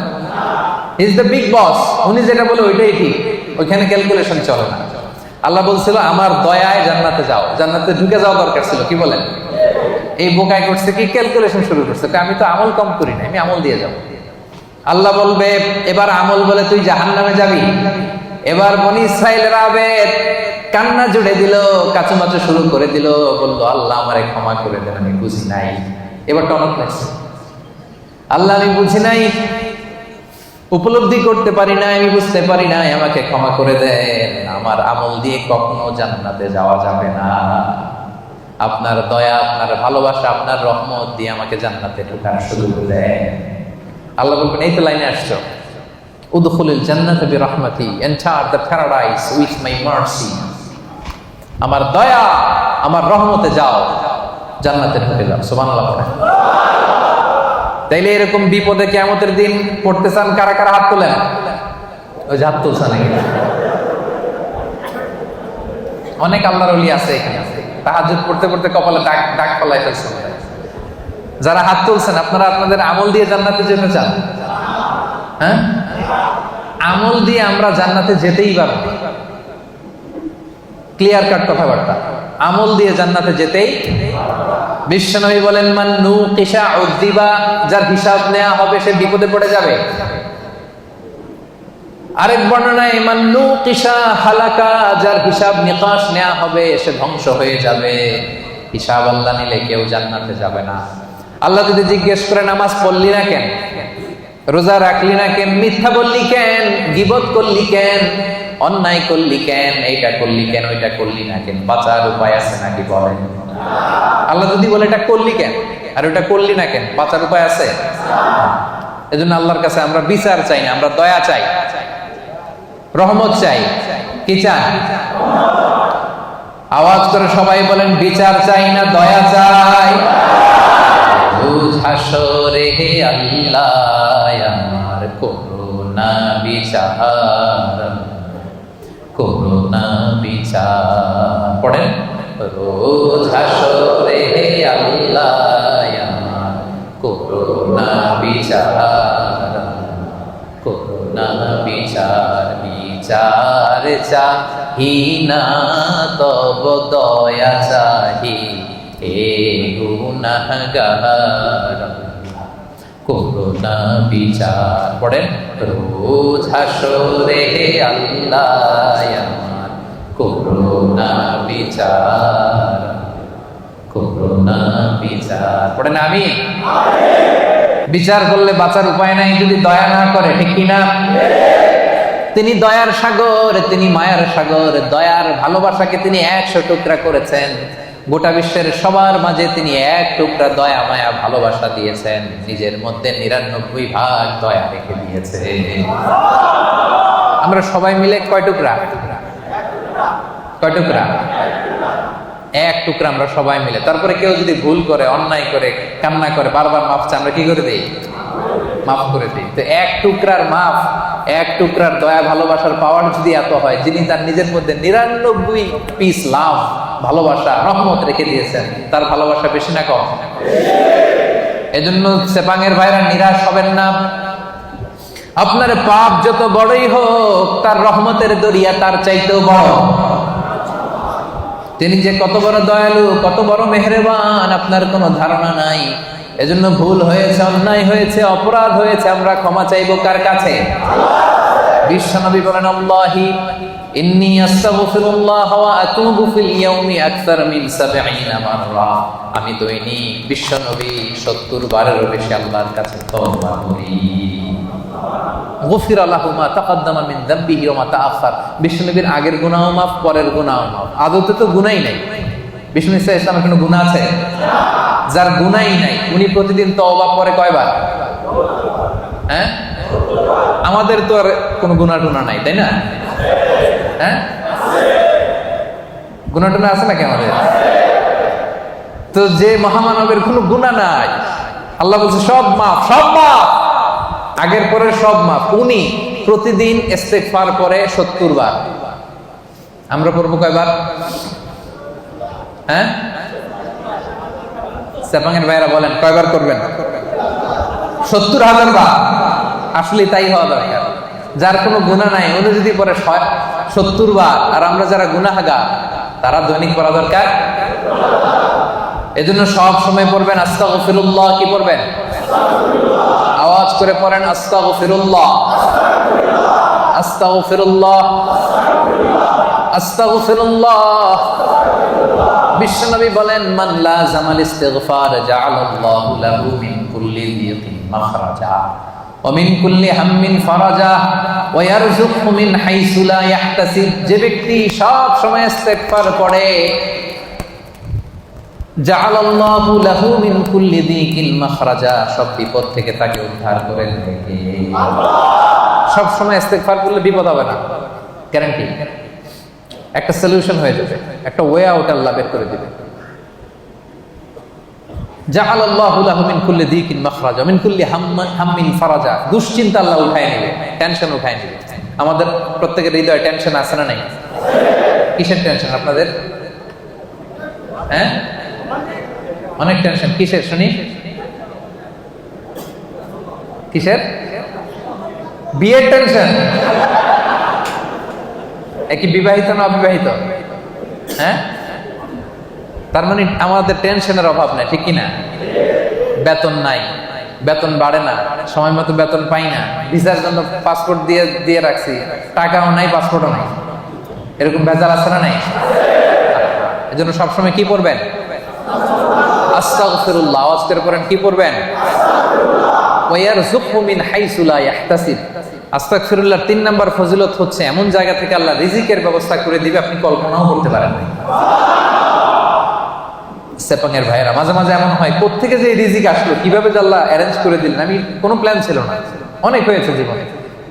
ইজ দ্য বিগ বস, উনি যেটা বলে ওইটাই ঠিক, ওইখানে ক্যালকুলেশন চলে না। আল্লাহ বলছিল আমার দয়ায় জান্নাতে যাও, জান্নাতে ঢুকে যাওয়া দরকার ছিল। কি বলেন? এই বোকায় করছে কি, ক্যালকুলেশন শুরু করছে, আমি তো আমল কম করি না, আমি আমল দিয়ে যাব। আল্লাহ বলবে এবার আমল বলে তুই জাহান্নামে যাবি। এবার বনি ইসরাইলের আবেদ কান্না জুড়ে দিল, কাচুমাচু শুরু করে দিল, বললো আল্লাহ আমারে ক্ষমা করে দেন, আমি বুঝি নাই। এবার টনক লাগছে, আল্লাহ আমি বুঝি নাই, উপলব্ধি করতে পারি নাই, আমি বুঝতে পারি নাই, আমাকে ক্ষমা করে দেন। আমার আমল দিয়ে কখনো জান্নাতে যাওয়া যাবে না, আপনার দয়া, আপনার ভালোবাসা, আপনার রহমত দিয়ে আমাকে জান্নাতে ঢোকানোর সুযোগ দেন। আল্লাহ বলবেন এই তো লাইনে আসছো, উদখুলিল জান্নাতা বিরহমাতি, enter the paradise with my mercy. আমার দয়া, আমার রহমতে যাও, জান্নাতে ঢুকে যাও। সুবহানাল্লাহ পড়েন। তাইলে এরকম বিপদে কিয়ামতের দিন পড়তে চান কারা কারা? হাত তোলেন। ওই হাত তুলছে নাকি? অনেক আল্লাহর ওলি আছে এখানে, তাহাজ্জুদ পড়তে পড়তে কপালে দাগ দাগ ফলাই ফেলছেন। যারা হাত তুলছেন আপনারা আপনাদের আমল দিয়ে জান্নাতে যেতে চান? হ্যাঁ, আমল দিয়ে আমরা জান্নাতে যেতেই পারবো। ক্লিয়ার কাট কথাবার্তা, আমল দিয়ে জান্নাতে যেতেই। বিশ্বনবী বলেন মান নুকিশা উযিবা, যার হিসাব নেওয়া হবে সে বিপদে পড়ে যাবে। আরেক বর্ণনায় মান নুকিশা হালাকা, যার হিসাব নিকাশ নেওয়া হবে সে ধ্বংস হয়ে যাবে। হিসাব আল্লাহ নিলে কেউ জান্নাতে যাবে না। আল্লাহ যদি জিজ্ঞেস করে নামাজ পড়লি না কেন, রোজা রাখলি না কেন, মিথ্যা বললি কেন, গীবত করলি কেন, অন্যায় করলি কেন, এইটা করলি কেন, ওইটা করলি না কেন, বাঁচার উপায় আছে নাকি বলেন? আল্লাহ যদি বলে এটা করলি কেন আর ওটা করলি না কেন, বাঁচার উপায় আছে? এজন্য আল্লাহর কাছে আমরা বিচার চাই না, আমরা দয়া চাই, রহমত চাই। কি চাই? আওয়াজ করে সবাই বলেন বিচার চাই না দয়া চাই। হাসরে হে আল্লাহ আমার করুণা বিচার, করুণা বিচার। পড়েন রোজ হাসরে হে আল্লাহ আমার করুণা বিচার, করুণা বিচার। বিচার চাহি না তব দয়া চাহি, হে গুনাহগার করুণা বিচার। পড়েন রোজ হাসরে হে আল্লাহ আমার করুণা বিচার, করুণা বিচার। পড়েন আমিন। বিচার করলে বাঁচার উপায় নাই যদি দয়া না করে, ঠিক কিনা? তিনি দয়ার সাগর, তিনি মায়ার সাগর। দয়ার ভালোবাসাকে তিনি 100 টুকরা করেছেন। গোটা বিশ্বের সবার মাঝে তিনি 1 টুকরা দয়া মায়া ভালোবাসা দিয়েছেন। নিজের মধ্যে 99 ভাগ দয়া রেখে দিয়েছে। আমরা সবাই মিলে কয় টুকরা? কয় টুকরা? 1 টুকরা আমরা সবাই মিলে। তারপরে কেউ যদি ভুল করে, অন্যায় করে, কান্না করে, বারবার মাফ চাই, আমরা কি করে দেই? মাফ করে দিই। তো 1 টুকরার মাফ, 1 টুকরার দয়া ভালোবাসার পাওয়ার যদি এত হয়, যিনি তার নিজের মধ্যে 99 পিস লাভ, ভালোবাসা, রহমত রেখে দিয়েছেন, তার ভালোবাসা বেশি না কম? এজন্য সেপাঙের ভাইরা নিরাশ হবেন না। আপনার পাপ যত বড়ই হোক, তার রহমতের দরিয়া তার চাইতেও বড়। তিনি যে কত বড় দয়ালু, কত বড় মেহেরবান, আপনার কোনো ধারণা নাই। এজন্য ভুল হয়েছে, অন্যায় হয়েছে, অপরাধ হয়েছে, আমরা ক্ষমা চাইবো কার কাছে? বিশ্বনবী বলেন আল্লাহি ইন্নী আস্তাগফিরুল্লাহ ওয়া আতুবু ফিল ইয়াউমি আকসার মিন 70 মাররা। আমি দৈনিক বিশ্বনবী 70 বারেরও বেশি আল্লাহর কাছে তওবা করি। গফির লাহু মা তাকাদ্দামা মিন যামবিহি ওয়া মা তাআখার। বিশ্বনবীর আগের গুনাহও মাফ, পরের গুনাহও মাফ। আদতে তো গুনাহই নাই। বিশ্বনবী সাল্লাল্লাহু আলাইহি ওয়াসাল্লামের কোনো গুনাহ আছে? যার গুনাহই নাই উনি প্রতিদিন তওবা করে কয়বার? হ্যাঁ, আমাদের তো আর কোনো গুনাহ টুনা নাই, তাই না? হ্যাঁ, গুনাহ টুনা আছে নাকি আমাদের? তো যে মহামানবের কোনো গুনাহ নাই, আল্লাহ বলছে সব মাফ, সব মাফ, আগের পরের সব মাফ। উনি প্রতিদিন ইস্তেগফার করে 70 বার। আমরা পড়বো কয়বার? হ্যাঁ, সেপাঙের ভাইরা বলেন কয়বার করবেন? 70,000 বার। আসলে তাই হওয়া দরকার। যার কোনো গুনাহ নাই উনি যদি পরে 70 বার, আর আমরা যারা গুনাহগার তারা দৈনিক পড়া দরকার। এজন্য সব সময় পড়বেন আস্তাগফিরুল্লাহ। কি পড়বেন? আওয়াজ করে পড়েন আস্তাগফিরুল্লাহ, আস্তাগফিরুল্লাহ, আস্তাগফিরুল্লাহ। বিশ্বনবী বলেন মান লাযামাল ইস্তিগফার জাআলাল্লাহু লাহু মিন কুল্লি যিকিন মাখরাজা ওয়া মিন কুল্লি হাম্মিন ফারাজা ওয়া ইয়ারযুকহু মিন হাইসু লা ইয়াহতাসিব। যে ব্যক্তি সব সময় ইস্তিগফার পড়ে, জাআলাল্লাহু লাহু মিন কুল্লি যিকিন মাখরাজা, সব বিপদ থেকে তাকে উদ্ধার করে দেবে। সব সময় ইস্তিগফার করলে বিপদ হবে না, গ্যারান্টি। একটা সলিউশন হয়ে যাবে, একটা ওয়ে আউট আল্লাহ বের করে দিবে। জাআলাল্লাহু লাহু মিন কুল্লি যিকিন মাখরাজা মিন কুল্লি হাম্মিন ফারাজা। দুশ্চিন্তা আল্লাহ উঠায় নেবে, টেনশন উঠায় নেবে। আমাদের প্রত্যেকের হৃদয়ে টেনশন আছে না নাই? কিসের টেনশন আপনাদের? হ্যাঁ, অনেক টেনশন। কিসের শুনি? কিসের? বিয়ের টেনশন? একই বিবাহিত না অবিবাহিত? হ্যাঁ, তার মানে আমাদের টেনশনের অভাব নাই, ঠিক কিনা? বেতন নাই, বেতন বাড়ে না, সময় মতো বেতন পাই না, ভিসার জন্য পাসপোর্ট দিয়ে রাখছি, টাকাও নাই, পাসপোর্টও নাই, এরকম ভেজাল আছে না নাই? এজন্য সবসময় কি পড়বেন? আস্তাগফিরুল্লাহ। আওয়াজ করে পড়েন, কি পড়বেন? ওয়ায়ারযুকহু মিন হাইসু লা ইয়াহতাসিব। আস্তাগফিরুল্লাহর 3 নাম্বার ফজিলত হচ্ছে এমন জায়গা থেকে আল্লাহ রিজিকের ব্যবস্থা করে দিবে আপনি কল্পনাও করতে পারেন না। সেপাঙের ভাইয়েরা, মাঝে মাঝে এমন হয় কোত্থেকে যে রিজিক আসলো, কিভাবে যে আল্লাহ অ্যারেঞ্জ করে দিলেন। আমি কোনো প্ল্যান ছিল না, অনেক হয়েছে জীবনে,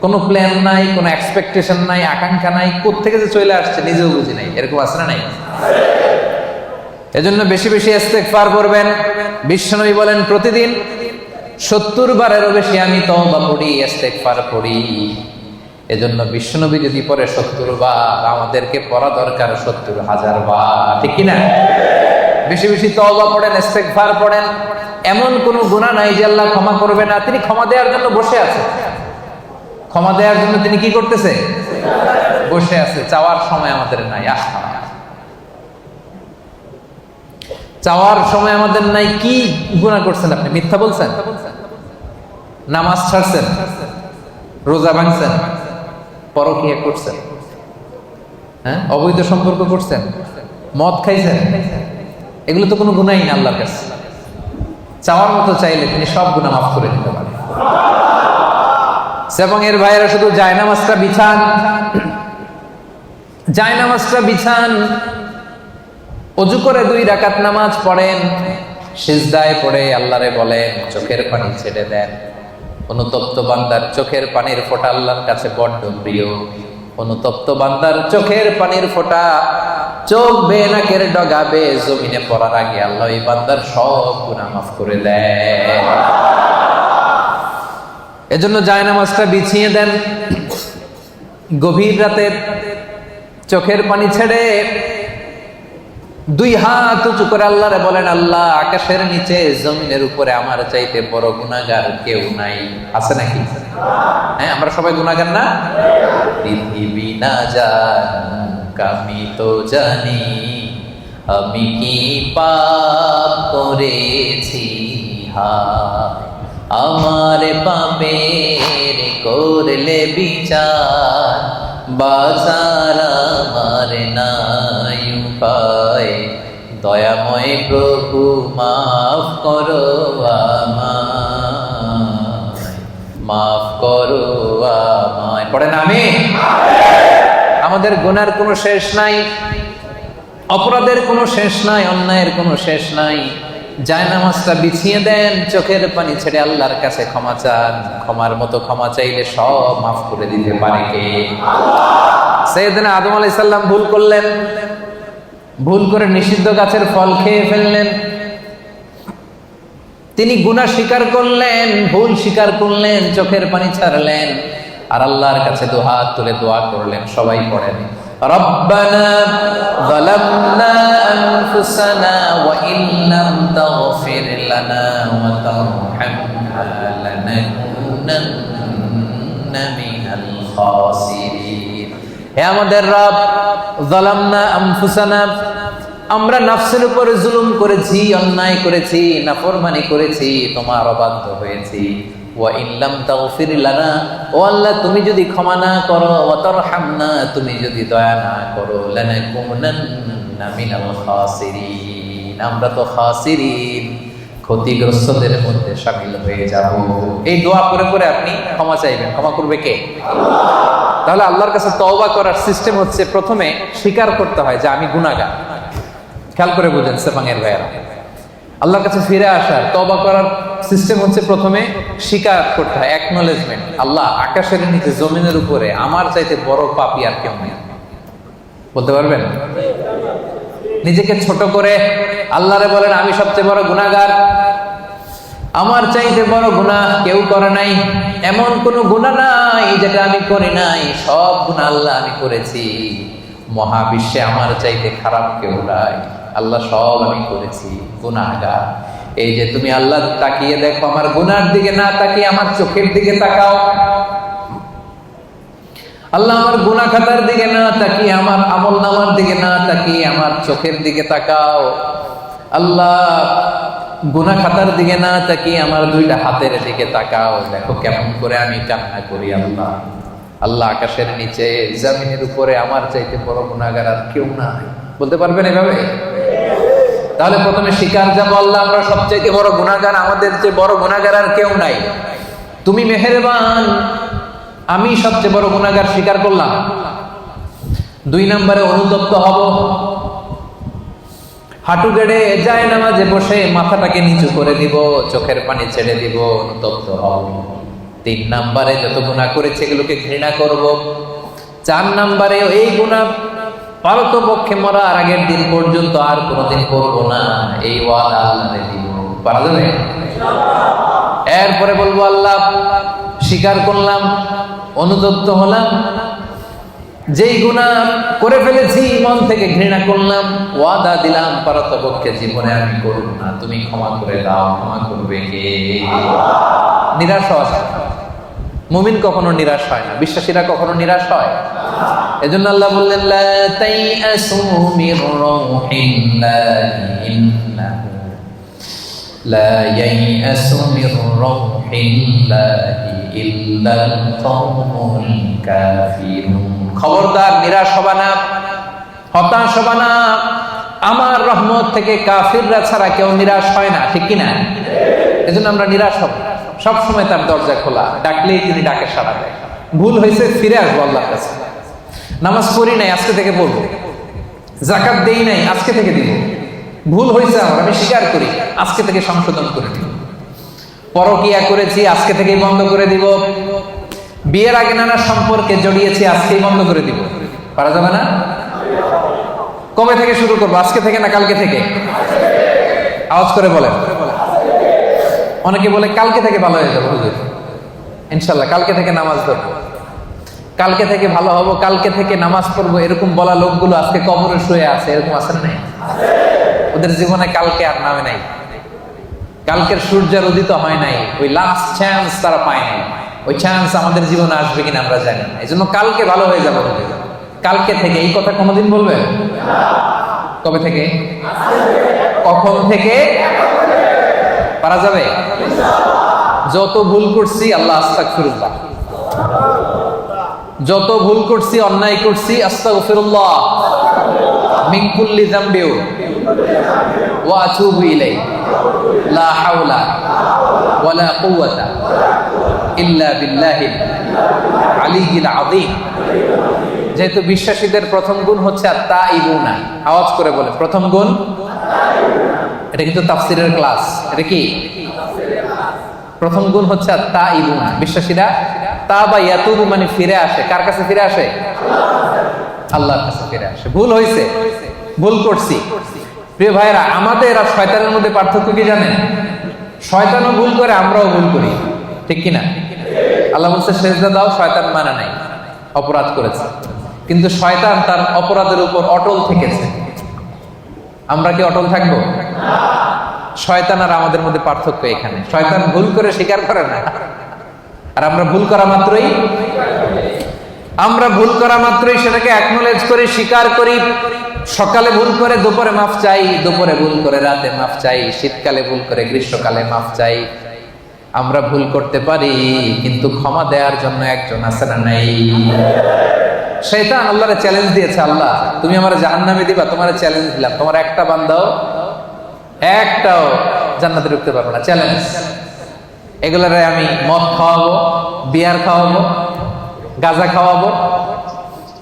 কোনো প্ল্যান নাই, কোনো এক্সপেকটেশন নাই, আকাঙ্ক্ষা নাই, কোত্থেকে যে চলে আসছে নিজেও বুঝি নাই। এরকম আছে না নাই? এজন্য বেশি বেশি ইস্তেগফার করবেন। বিশ্বনবী বলেন প্রতিদিন 70 বারেরও বেশি আমি তওবা পড়ি, ইস্তেগফার পড়ি। এজন্য বিশ্বনবী যদি পড়ে 70 বার, আমাদেরকে পড়া দরকার 70,000 বার, ঠিক কিনা? বেশি বেশি তওবা পড়েন, ইস্তেগফার পড়েন। এমন কোনো গুনাহ নাই যে আল্লাহ ক্ষমা করবে না। তিনি ক্ষমা দেওয়ার জন্য বসে আছে। ক্ষমা দেওয়ার জন্য তিনি কি করতেছে? বসে আছে। চাওয়ার সময় আমাদের নাই। চাওয়ার সময় আমাদের নাই। কি গুনাহ করছেন আপনি? মিথ্যা বলছেন, নামাজ ছাড়ছেন, রোজা ভাঙছেন, পরকীয়া করছেন, হ্যাঁ, অবৈধ সম্পর্ক করছেন, মদ খাইছেন, এগুলো তো কোনো গুনাহই না আল্লাহর কাছে। চাওয়ার মতো চাইলে তিনি সব গুনাহ মাফ করে দিতে পারেন। এবং এর ভাইয়েরা শুধু জায়নামাজটা বিছান, জায়নামাজটা বিছান, ওযু করে 2 রাকাত নামাজ পড়েন, সিজদায় পড়ে আল্লাহরে বলেন, চোখের পানি ছেড়ে দেন। অনুতপ্ত বান্দার চোখের পানির ফোঁটা আল্লাহর কাছে বড্ড প্রিয়। অনুতপ্ত বান্দার চোখের পানির ফোঁটা চোখ বেয়ে নাকের ডগা বেয়ে জমিনে পড়ার আগে আল্লাহ এই বান্দার সব গুনাহ মাফ করে দেন। এজন্য জায়নামাজটা বিছিয়ে দেন। গভীর রাতে চোখের পানি ছেড়ে 2 হাত উঁচু করে আল্লাহরে বলেন, আল্লাহ, আকাশের নিচে জমিনের উপরে আমার চাইতে বড় গুনাহগার কেউ নাই। আছে নাকি? হ্যাঁ, আমরা সবাই গুনাহগার না? পৃথিবী না জানুক আমি তো জানি, আমি কি পাপ করেছি, হায় আমার পাপের করলে বিচার, বাজার আমার নাই উপায়, দয়াময় প্রভু মাফ করো আমায়, মাফ করো আমায়। পড়েন আমিন। আমাদের গুনার কোনো শেষ নাই, অপরাধের কোনো শেষ নাই, অন্যায়ের কোনো শেষ নাই। জায়নামাজটা বিছিয়ে দেন, চোখের পানি ছেড়ে আল্লাহর কাছে ক্ষমা চান। ক্ষমার মতো ক্ষমা চাইলে সব মাফ করে দিতে পারে কে? সাইয়েদনা আদম আলাইহিস সালাম ভুল করলেন, ভুল করে নিষিদ্ধ গাছের ফল খেয়ে ফেললেন। তিনি গুনাহ স্বীকার করলেন, ভুল স্বীকার করলেন, চোখের পানি ছাড়লেন, আর আল্লাহর কাছে দুহাত তুলে দোয়া করলেন। সবাই পড়েন, রব্বানা যালামনা আনফুসানা ওয়া ইল্লাম তাগফির লানা ওয়া তারহামনা লানাকুনান্না মিনাল খাসিরিন। হে আমাদের রব, যালামনা আনফুসানা, আমরা নফসের উপর জুলুম করেছি, অন্যায় করেছি, নাফরমানি করেছি, তোমার অবাধ্য হয়েছি। ওয়া ইল্লাম তাগফির লানা, ও আল্লাহ, তুমি যদি ক্ষমা না করো, ওয়া তারহামনা, তুমি যদি দয়া না করো, লানাকুনান্না মিনাল খাসিরিন, আমরা তো খাসিরিন, ক্ষতিগ্রস্তদের মধ্যে শামিল হয়ে যাব। এই দোয়া করে করে আপনি ক্ষমা চাইবেন। ক্ষমা করবে কে? তাহলে আল্লাহর কাছে তওবা করার সিস্টেম হচ্ছে প্রথমে স্বীকার করতে হয় যে আমি গুনাহগার। খেয়াল করে বুঝেন সেপাঙের ভাইয়েরা, আল্লাহর কাছে ফিরে আসার, তওবা করার সিস্টেম হচ্ছে প্রথমে স্বীকার করতে হয়, অ্যাকনলেজমেন্ট। আল্লাহ, আকাশের নিচে জমিনের উপরে আমার চাইতে বড় পাপী আর কেউ নেই। বলতে পারবেন? নিজেকে ছোট করে আল্লাহরে বলেন, আমি সবচেয়ে বড় গুনাহগার, আমার চাইতে বড় গুনাহ কেউ করে নাই, এমন কোন গুনাহ নাই যেটা আমি করি নাই, সব গুনাহ আল্লাহ আমি করেছি, মহাবিশ্বে আমার চাইতে খারাপ কেউ নাই, আল্লাহ সব আমি করেছি, গুনাহগার। এই যে তুমি আল্লাহ তাকিয়ে দেখো, আমার গুনার দিকে না তাকিয়ে আমার চোখের দিকে তাকাও। আল্লাহ আমার গুনাহ খাতার দিকে না তাকিয়ে, আমার আমল নামার দিকে না তাকিয়ে আমার চোখের দিকে তাকাও। আল্লাহ গুনাহ খাতার দিকে না তাকিয়ে আমার দুইটা হাতের দিকে তাকাও, দেখো কেমন করে আমি কান্না করি। আল্লাহ আল্লাহ আকাশের নিচে জমিনের উপরে আমার চাইতে বড় গুনাহগার আর কেউ নাই। বলতে পারবেন এভাবে? তাহলে প্রথমে স্বীকার যাবো, আল্লাহ আমরা সবচাইতে বড় গুনাহগার, আমাদের চেয়ে বড় গুনাহগার আর কেউ নাই। তুমি মেহেরবান, আমি সবচেয়ে বড় গুনাহগার, স্বীকার করলাম। 2 নম্বরে অনুতপ্ত হব, হাঁটু গেড়ে যায় নামাজে বসে মাথাটাকে নিচু করে দিব, চোখের পানি ছেড়ে দিব, অনুতপ্ত হব। 3 নম্বরে যত গুনাহ করেছে এগুলোকে ঘৃণা করব। 4 নম্বরে এই গুনাহ পারতপক্ষে মরার আগের দিন পর্যন্ত আর কোনোদিন করবো না, এই ওয়াদা আল্লাহকে দিব। পারা যাবে? এরপরে বলবো, আল্লাহ স্বীকার করলাম, অনুতপ্ত হলাম, যেই গুনাহ করে ফেলেছি মন থেকে ঘৃণা করলাম, ওয়াদা দিলাম পারতপক্ষে জীবনে আমি করব না, তুমি ক্ষমা করে দাও। ক্ষমা করবে কে? নিরাশ হওয়া যায়। মুমিন কখনো নিরাশ হয় না, বিশ্বাসীরা কখনো নিরাশ হয়। এজন্য আল্লাহ বললেন, লা তাইআসু মির রাউহিল্লাহি ইন্নাহু লা ইয়াইআসু মির রাউহিল্লাহি ইল্লাল কওমুল কাফিরুন। খবরদার নিরাশ হবা না, হতাশ হবা না। আমার রহমত থেকে কাফিররা ছাড়া কেউ নিরাশ হয় না, ঠিক কি না? এজন্য আমরা নিরাশ হব। সবসময় তার দরজা খোলা, ডাকলেই তিনি ডাকে সাড়া দেয়। ভুল হয়েছে, ফিরে আসবো আল্লাহর কাছে। নামাজ পড়ি নাই, আজকে থেকে পড়বো। যাকাত দেই নাই, আজকে থেকে দিব। ভুল হয়েছে আমার, আমি স্বীকার করি, আজকে থেকে সংশোধন করে দিব। পরকিয়া করেছি, আজকে থেকেই বন্ধ করে দিব। বিয়ের আগে নানা সম্পর্কে জড়িয়েছি, আজকেই বন্ধ করে দিব। পারা যাবে না? কবে থেকে শুরু করবো? আজকে থেকে না কালকে থেকে? আওয়াজ করে বলেন। অনেকে বলে কালকে থেকে ভালো হয়ে যাবো হুজুর। ইনশাল্লাহ কালকে থেকে নামাজ ধরবো, কালকে থেকে ভালো হবো, কালকে থেকে নামাজ পড়বো। এরকম বলা লোকগুলো আজকে কবরে শুয়ে আছে, এরকম আছে না? ওদের জীবনে কালকে আর নামে নাই, কালকের সূর্যের উদিত হয় নাই, ওই লাস্ট চান্স তারা পায় নাই। ওই চান্স আমাদের জীবনে আসবে কিনা আমরা জানি না। এই জন্য কালকে ভালো হয়ে যাবো, কালকে থেকে। এই কথা কোনোদিন বলবেন? কবে থেকে? কখন থেকে? পারা যাবে? যত ভুল করছি আল্লাহ আস্তাগফিরুল্লাহ, যত ভুল করছি, অন্যায় করছি, আস্তাগফিরুল্লাহ মিন কুল্লি যামবিন ওয়া আতুবু ইলাইহি লা হাওলা ওয়ালা কুওয়াতা ইল্লা বিল্লাহিল আলিয়্যিল আযীম। যেহেতু বিশ্বাসীদের প্রথম গুণ হচ্ছে আত-তাইবুনা, আওয়াজ করে বলে প্রথম গুণ। এটা কিন্তু তাফসীরের ক্লাস। এটা কি? প্রথম গুণ হচ্ছে আত-তাইবুনা। বিশ্বাসীরা তাবা ইয়াতুবু মানে ফিরে আসে। কার কাছে ফিরে আসে? আল্লাহর কাছে ফিরে আসে। ভুল হয়েছে, ভুল করছি। প্রিয় ভাইরা, আমাদের আর শয়তানের মধ্যে পার্থক্য কি জানেন? শয়তানও ভুল করে, আমরাও ভুল করি, ঠিক কিনা? আল্লাহ বলছে সেজদা দাও, শয়তান মানে নাই, অপরাধ করেছে। কিন্তু শয়তান তার অপরাধের উপর অটল থেকেছে। আমরা কি অটল থাকবো? শয়তান আর আমাদের মধ্যে পার্থক্য এখানে। শয়তান ভুল করে স্বীকার করে না, আর আমরা ভুল করা মাত্রই সেটাকে অ্যাকনোলেজ করি, স্বীকার করি। সকালে ভুল করে দুপুরে মাফ চাই, দুপুরে ভুল করে রাতে মাফ চাই, শীতকালে ভুল করে গ্রীষ্মকালে মাফ চাই। আমরা ভুল করতে পারি, কিন্তু ক্ষমা দেওয়ার জন্য একজন আছে না নাই? শয়তান আল্লাহরে চ্যালেঞ্জ দিয়েছে, আল্লাহ তুমি আমার জাহান্নামে দিবা, তোমার চ্যালেঞ্জ দিলাম, তোমার একটা বান্দাও একটাও জান্নাতে ঢুকতে পারবো না, চ্যালেঞ্জ। এগুলারে আমি মদ খাওয়াবো, বিয়ার খাওয়াবো, গাঁজা খাওয়াবো,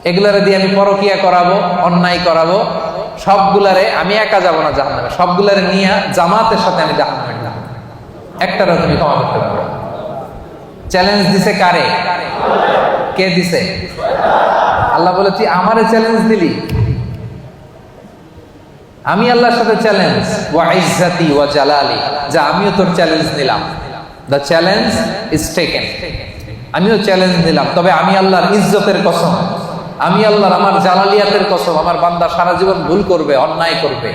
এগুলারে দিয়ে আমি পরকিয়া করাবো, অন্যায় করাবো। সবগুলারে আমি একা যাবো না জাহান্নামে, সবগুলারে নিয়ে জামাতের সাথে আমি জাহান্নামে যাবো। একটারও তুমি ক্ষমা করতে পারবে? চ্যালেঞ্জ দিছে কারে? কে দিছে? আল্লাহ বলে তুই আমারে চ্যালেঞ্জ দিলি, আমি আল্লাহর সাথে চ্যালেঞ্জ। ওয়া ইজ্জাতি ওয়া জালালি, যা আমিও তোর চ্যালেঞ্জ নিলাম। The challenge is taken. আমিও চ্যালেঞ্জ নিলাম, তবে আমি আল্লাহর ইজ্জতের কসম, আমি আল্লাহর আমার জালালিয়াতের কসম, আমার বান্দা সারা জীবন ভুল করবে, অন্যায় করবে,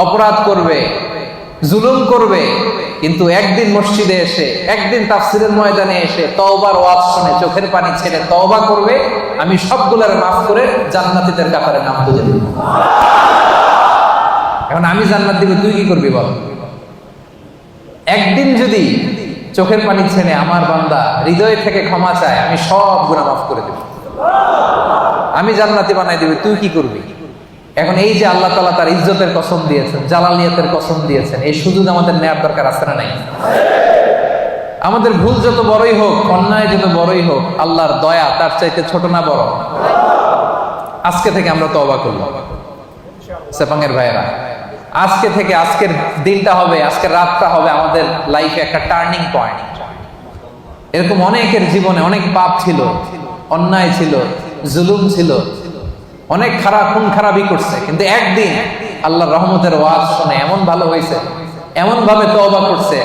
অপরাধ করবে, জুলুম করবে, কিন্তু একদিন মসজিদে এসে, একদিন তাফসিরের ময়দানে এসে তওবার ওয়াজ শুনে চোখের পানি ছেড়ে তওবা করবে, আমি সবগুলোর মাফ করে জান্নাতীদের কাতারে নাম তুলে দেব। এখন আমি জান্নাত দিব, তুই কি করবি বল? একদিন যদি চোখের পানি ছেড়ে আমার বান্দা হৃদয় থেকে ক্ষমা চায়, আমি সব গুনাহ মাফ করে দেব, আমি জান্নাতি বানাই দেব, তুই কি করবি? এখন এই যে আল্লাহ তাআলা তার ইজ্জতের কসম দিয়েছেন, জালালিয়াতের কসম দিয়েছেন, এই সুযোগ আমাদের নেয়ার দরকার আছে না নাই? আমাদের ভুল যত বড়ই হোক, অন্যায় যত বড়ই হোক, আল্লাহর দয়া তার চাইতে ছোট না বড়? আজকে থেকে আমরা তওবা করলাম সেপাঙ্গের ভাইয়েরা, আজকে থেকে আজকের দিনটা হবে, আজকের রাতটা হবে আমাদের লাইফে একটা টার্নিং পয়েন্ট। এরকম অনেকের জীবনে অনেক পাপ ছিল, অন্যায় ছিল, জুলুম ছিল, অনেক খারাপ খুন খারাপই করছে, কিন্তু একদিন আল্লাহর রহমতের ওয়াজ শুনে এমন ভালো হয়েছে, এমন ভাবে তওবা করছে,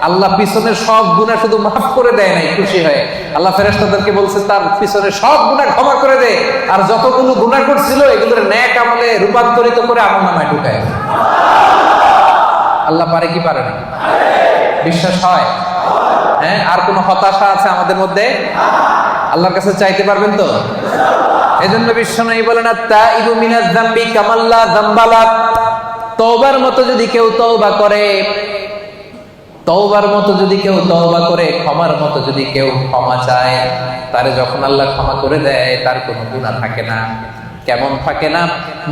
আল্লাহ পিছনের সব গুনাহ শুধু মাফ করে দেয় নাই, খুশি হয়ে আল্লাহ ফেরেশতাদেরকে বলছে তার পিছনের সব গুনাহ ক্ষমা করে দে, আর যতগুলো গুনাহ করছিল এগুলোর নেক আমলে রূপান্তরিত করে আমলনামায় ঢুকায়। আল্লাহ পারে কি পারে না? বিশ্বাস হয়? হ্যাঁ, আর কোনো হতাশা আছে আমাদের মধ্যে? আল্লাহর কাছে চাইতে পারবেন তো? এজন্য বিশ্বনবী বলেন, আত-তাইবু মিনাজ যামবি কামাল্লা যামবালা, তওবার মতো যদি কেউ তওবা করে, তওবার মতো যদি কেউ তওবা করে, ক্ষমার মতো যদি কেউ ক্ষমা চায়, তারে যখন আল্লাহ ক্ষমা করে দেয় তার কোনো গুনাহ থাকে না। কেমন থাকে না?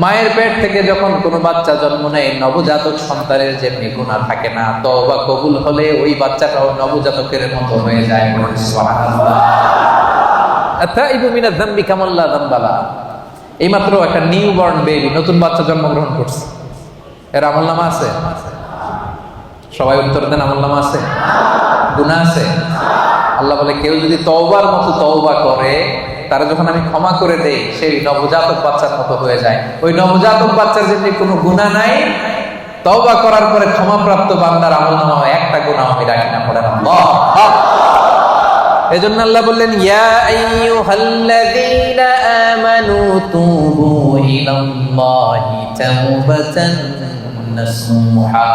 মায়ের পেট থেকে যখন কোনো বাচ্চা জন্ম নেয়, নবজাতক সন্তানের যেমনি গুনাহ থাকে না, তওবা কবুল হলে ওই বাচ্চাটাও নবজাতকের মতো হয়ে যায়। সুবহানাল্লাহ। আত-তাইবু মিনাজ যামবি কামাল্লা যামবালা। এইমাত্র একটা নিউ বর্ন বেবি, নতুন বাচ্চা জন্মগ্রহণ করছে, এর আমলনামা আছে? সবাই উত্তর দেন, আমলনামা আছে? গুনাহ আছে? আল্লাহ বলে কেউ যদি তওবার মতো তওবা করে, তারা যখন আমি ক্ষমা করে দেই, সেই নবজাতক বাচ্চার মতো হয়ে যায়। ওই নবজাতক বাচ্চার যেমনি কোনো গুনাহ নাই, তওবা করার পরে ক্ষমাপ্রাপ্ত বান্দার আমলনামায় একটা গুনাহ আমি রাখি না। পড়েন আল্লাহ। এজন্য আল্লাহ বললেন, ইয়া আইয়ুহাল্লাযীনা আমানু তুবু ইলাল্লাহি তাওবাতান নাসুহা।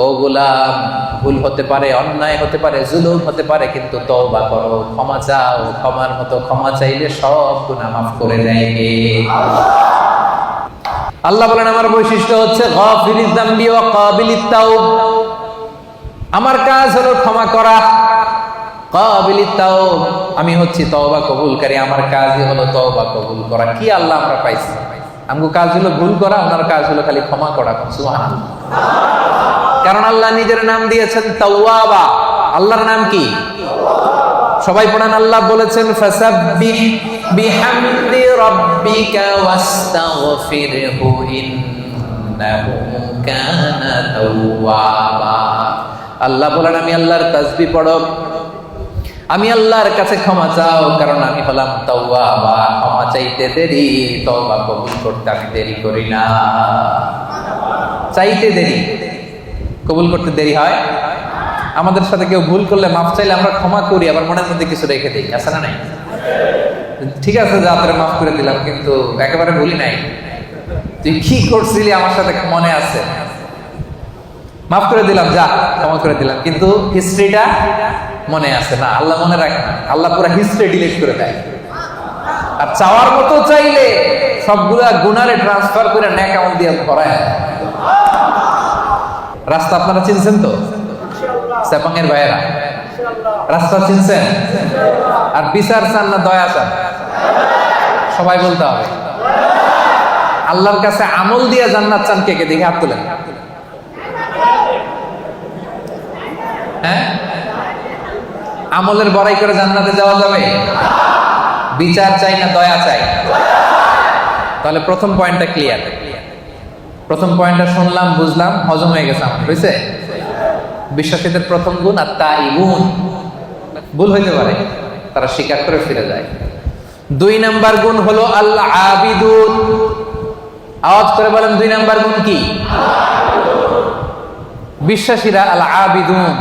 ও গোলাম, ভুল হতে পারে, অন্যায় হতে পারে, জুলুম হতে পারে, কিন্তু তওবা করো, ক্ষমা চাও, ক্ষমার মতো ক্ষমা চাইলে সব গুনাহ মাফ করে দেয় কে? আল্লাহ বলেন আমার বৈশিষ্ট্য হচ্ছে গাফিরিয যামবি ওয়া কাবিলিত তাওব। আমার কাজ হলো ক্ষমা করা, কাবিলিত তাওব, আমি হচ্ছি তওবা কবুলকারী, আমার কাজই হলো তওবা কবুল করা। কি আল্লাহ আমরা পাইছি? আমগো কাজ হলো ভুল করা, ওনার কাজ হলো খালি ক্ষমা করা। সুবহানাল্লাহ। কারণ আল্লাহ নিজের নাম দিয়েছেন তাওয়াবা। আল্লাহর নাম কি? সবাই পড়েন। আল্লাহ বলেছেন, ফাসাব্বিহ বিহামদি রাব্বিকা ওয়াস্তাগফিরহু ইন্নাহু কানা তাওয়াবা। আল্লাহ বলেন, আমি আল্লাহর তাসবিহ পড়ো, আমি আল্লাহর কাছে ক্ষমা চাও, কারণ আমি হলাম তাওয়াবা। ক্ষমা চাইতে দেরি, তওবা কবুল করতে আমি দেরি করি না। চাইতে দেরি, কবুল করতে দেরি হয়। আমাদের সাথে কেউ ভুল করলে মাফ চাইলে আমরা ক্ষমা করি, আবার মনের মধ্যে কিছু রেখে দিই, আছে না নাই? ঠিক আছে, যা তোরে মাফ করে দিলাম, কিন্তু একেবারে ভুলি নাই, তুই কি করছিলি আমার সাথে মনে আছে, মাফ করে দিলাম, যা ক্ষমা করে দিলাম, কিন্তু হিস্ট্রিটা মনে আছে না। আল্লাহ মনে রাখে না, আল্লাহ পুরো হিস্ট্রি ডিলিট করে দেয়। আর চাওয়ার মতো চাইলে সবগুলা গুনারে ট্রান্সফার করে নেক আমল দিয়ে ভরায়। রাস্তা আপনারা চিনছেন তো? সেপাঙ্গের ভাইয়েরা, রাস্তা চিনছেন? আর বিচার চান না দয়া চান? সবাই বলতে হবে। আল্লাহর কাছে আমল দিয়ে জান্নাত চান কে কে? দেখে হাত তুলেন। হ্যাঁ, আমলের বড়াই করে জান্নাতে যাওয়া যাবে? বিচার চাই না দয়া চাই? তাহলে প্রথম পয়েন্টটা ক্লিয়ার। প্রথম পয়েন্টটা শুনলাম, বুঝলাম, হজম হয়ে গেছে আমার, হয়েছে? বিশ্বাসীদের প্রথম গুণ আত-তাইবুন। ভুল হইতে পারে, তারা স্বীকার করে ফিরে যায়। 2 নাম্বার গুণ হলো আল-আবিদুন। আওয়াজ করে বলেন, 2 নাম্বার গুণ কি? বিশ্বাসীরা আল-আবিদুন,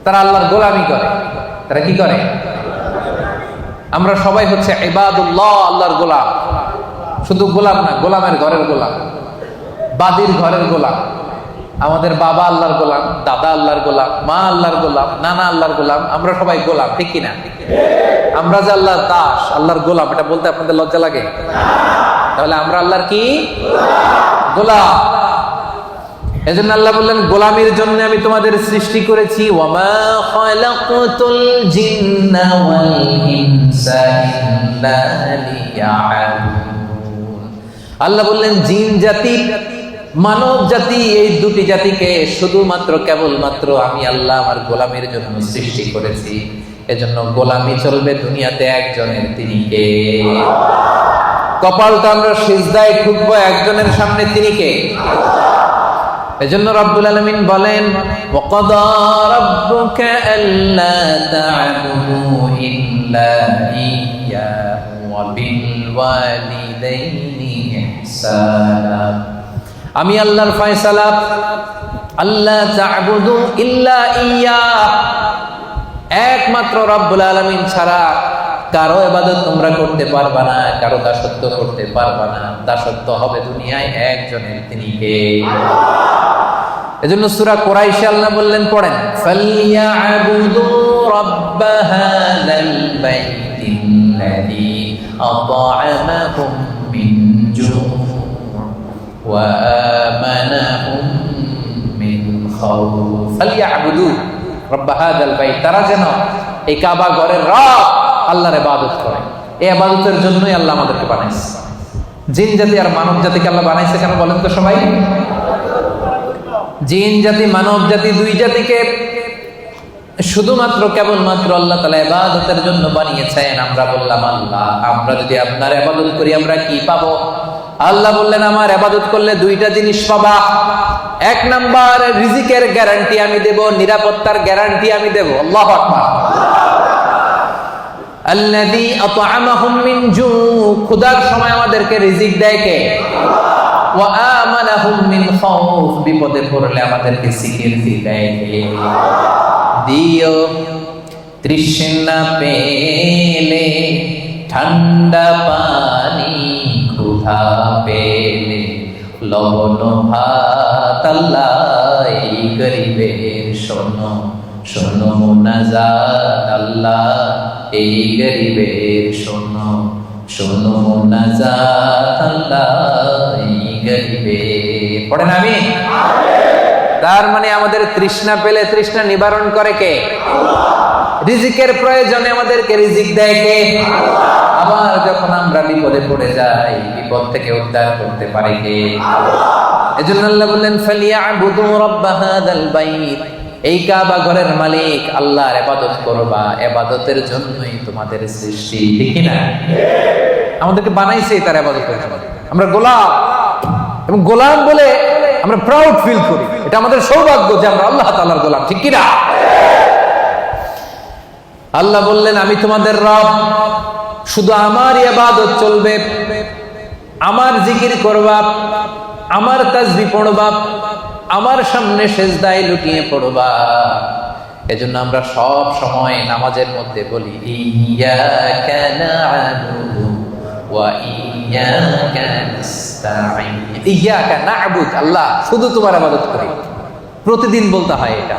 তারা আল্লাহর গোলামি করে। তারা কি করে? আমরা সবাই হচ্ছে ইবাদুল্লাহ, আল্লাহর গোলাম। শুধু গোলাম না, গোলামের ঘরের গোলাম। বাদির ঘরের গোলাম। আমাদের বাবা আল্লাহর গোলাম, দাদা আল্লাহর গোলাম, মা আল্লাহর গোলাম, নানা আল্লাহর গোলাম, আমরা সবাই গোলাম, ঠিক কিনা? আমরা যে আল্লাহর দাস, আল্লাহর গোলাম, এটা বলতে আপনাদের লজ্জা লাগে? তাহলে আমরা আল্লাহর কি? গোলাম। এজন্য আল্লাহ বললেন, গোলামির জন্য আমি তোমাদের সৃষ্টি করেছি। ওয়ামা খালাকতুল জিন্না ওয়াল ইনসা ইল্লা লিয়াবুদুন। আল্লাহ বললেন, জিন জাতি, মানব জাতি, এই দুটি জাতিকে শুধুমাত্র কেবলমাত্র আমি আল্লাহ আমার গোলামির জন্য সৃষ্টি করেছি। এজন্য গোলামি চলবে দুনিয়াতে একজনের, তিনি কে? কপালটা আমরা সিজদায় ঠুকবো একজনের সামনে, তিনি কে? এজন্য রব্বুল আলামিন বলেন, ওয়াকাদা রাব্বুকা আল্লা তা'বুদু ইল্লা ইয়্যাহু ওয়া বিল ওয়ালিদাইনি ইহসানা। আমি আল্লাহর ফয়সালা, আল্লা তা'বুদু ইল্লা ইয়্যাহ, একমাত্র রব্বুল আলামিন ছাড়া কারো ইবাদত তোমরা করতে পারবা না, কারো দাসত্ব করতে পারবা না। দাসত্ব হবে দুনিয়ায় একজনের, তিনি কে? এজন্য সূরা কুরাইশে আল্লাহ বললেন, পড়েন, ফালইয়াবুদু রাব্ব হাযাল বাইতিল্লাযী আত'আমাহুম মিন জু' ওয়া আমানাহুম মিন খাউফ। ফালইয়াবুদু রাব্ব হাযাল বাইত, তারা যেন এই কাবা ঘরের রব আল্লাহর ইবাদত করে। এই ইবাদতের জন্যই আল্লাহ আমাদেরকে বানাইছে। জিন জাতি আর মানব জাতিকে আল্লাহ বানাইছে কেন বলেন তো সবাই? জিন জাতি, মানব জাতি, দুই জাতিকে শুধুমাত্র কেবলমাত্র আল্লাহ তাআলা ইবাদতের জন্য বানিয়েছেন। আমরা বললাম, আল্লাহ, আমরা যদি আপনার ইবাদত করি আমরা কি পাবো? আল্লাহ বললেন, আমার ইবাদত করলে দুইটা জিনিস পাবা। এক নাম্বার, রিজিকের গ্যারান্টি আমি দেব, নিরাপত্তার গ্যারান্টি আমি দেব। আল্লাহু আকবার। আল্লাযী আত'আমাহুম মিন জু', ক্ষুধার সময় আমাদেরকে রিজিক দেয় কে? ওয়া আমানাহুম মিন খাউফ, বিপদে পড়লে আমাদেরকে সিকিউরিটি দেয় কে? দিও তৃষ্ণা পেলে ঠান্ডা পানি, ক্ষুধা পেলে লবণ ভাত। আল্লাহ এই গরিবের শোনো শোনো মুনাজাত, আল্লাহ এই গরিবের শোনো শোনো মুনাজাত, আল্লাহ এই গরিবের। পড়েন আমিন। তার মানে আমাদের তৃষ্ণা পেলে তৃষ্ণা নিবারণ করে কে? রিজিকের প্রয়োজনে আমাদেরকে রিজিক দেয় কে? আবার যখন আমরা বিপদে পড়ে যাই, বিপদ থেকে উদ্ধার করতে পারে কে? এজন্য আল্লাহ বললেন, ফালিয়াবুদু রাব্ব হাযাল বাইত, এই কাবা ঘরের মালিক আল্লাহর ইবাদত করবা। ইবাদতের জন্যই তোমাদের সৃষ্টি, ঠিক কি না? আমাদেরকে বানাইছে তার ইবাদতের জন্য। আমরা গোলাম, এবং গোলাম বলে আমরা প্রাউড ফিল করি। এটা আমাদের সৌভাগ্য যে আমরা আল্লাহ তাআলার গোলাম, ঠিক কি না? আল্লাহ বললেন, আমি তোমাদের রব, শুধু আমার ইবাদত চলবে, আমার জিকির করবা, আমার তাসবিহ পড়বা, আমার সামনে সেজদায় লুটিয়ে পড়বা। এজন্য আমরা সব সময় নামাজের মধ্যে বলি, ইয়্যাকা না'বুদু ওয়া ইয়্যাকা নাস্তাঈন। ইয়্যাকা না'বুদ, আল্লাহ শুধু তোমার ইবাদত করি। প্রতিদিন বলতে হয়, এটা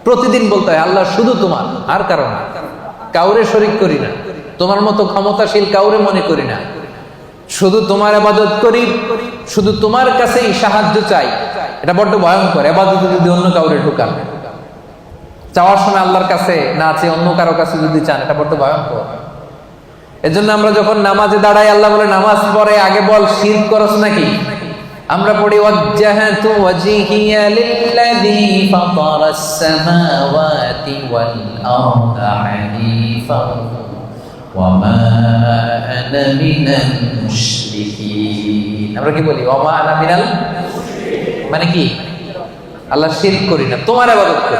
প্রতিদিন বলতে হয়, আল্লাহ শুধু তোমার, আর কারো না, কাউরে শরীক করি না, তোমার মতো ক্ষমতাশীল কাউরে মনে করি না, শুধু তোমার ইবাদত করি, শুধু তোমার কাছেই সাহায্য চাই। এটা বড্ড ভয়ঙ্কর। ইবাদতে যদি অন্য কাউরে ঢুকান, চাওয়ার সময় আল্লাহর কাছে না চেয়ে অন্য কারো কাছে যদি চান, এটা বড্ড ভয়ঙ্কর। এজন্য আমরা যখন নামাজে দাঁড়াই, আল্লাহ বলে নামাজ পড়ে আগে বল, শিরক করছ নাকি? আমরা পড়ি, ওয়াজ্জাহাতু ওয়াজহিয়া লিল্লাযী ফাতারাস সামাওয়াতি ওয়াল আরদা হানিফান ওয়া মা আনা মিনাল মুশরিকিন। আমরা কি বলি? ওয়া মা আনা মিনাল, মানে কি? আল্লাহ শিরক করি না, তোমার ইবাদত করি।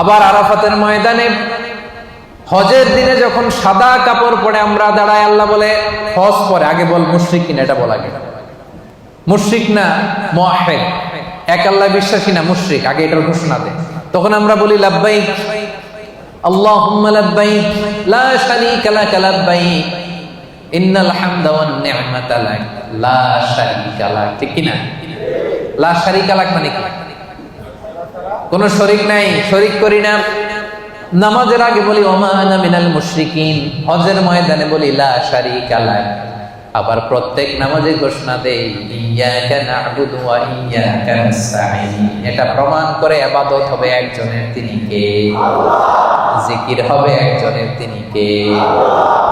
আবার আরাফাতের ময়দানে হজের দিনে যখন সাদা কাপড় পরে আমরা দাঁড়াই, আল্লাহ বলে হজ পরে আগে বল মুশরিক কিনা, এটা বলা আগে। মুশরিক না মুওয়াহহিদ, এক আল্লাহ বিশ্বাসী না, মুশরিক, আগে এটার ঘোষণা দেয়। তখন আমরা বলি লাব্বাইক আল্লাহুম্মা লাব্বাইক লা শারীকা লাকা লাব্বাইক ইন্নাল হামদা ওয়ান নি'মাতা লাক লা শারীকা লাক, ঠিক কি না? লা শারীকা লাক মানে কি? কোনো শরীক নাই, শরীক করি না। নামাজের আগে বলি ওয়া মা আনা মিনাল মুশরিকিন, হজের ময়দানে বলি লা শারীকা লাক। আবার প্রত্যেক নামাজে ঘোষণা দেই ইয়্যাকা না'বুদু ওয়া ইয়্যাকা নাস্তাঈন। এটা প্রমাণ করে ইবাদত হবে একজনের, তিনি কে? জিকির হবে একজনের, তিনি কে?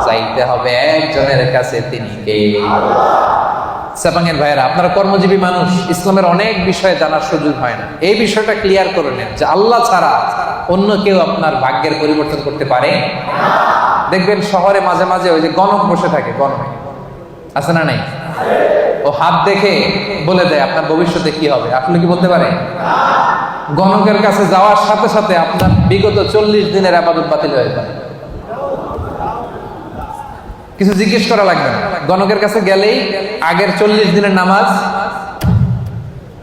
চাইতে হবে একজনের কাছে, তিনি কে? সাপাঙ্গের ভাইয়েরা, আপনারা কর্মজীবী মানুষ, ইসলামের অনেক বিষয়ে জানার সুযোগ হয় না। এই বিষয়টা ক্লিয়ার করে নেন যে আল্লাহ ছাড়া অন্য কেউ আপনার ভাগ্যের পরিবর্তন করতে পারে। দেখবেন শহরে মাঝে মাঝে ওই যে গণক বসে থাকে, গণক আছে না নাই? ও হাত দেখে বলে দেয় আপনার ভবিষ্যতে কি হবে। আপনি কি বলতে পারে? গণকের কাছে যাওয়ার সাথে সাথে আপনার বিগত 40 দিনের ইবাদত বাতিল হয়ে যায়। কিছু জিজ্ঞেস করা লাগবে না, গণকের কাছে গেলেই আগের 40 দিনের নামাজ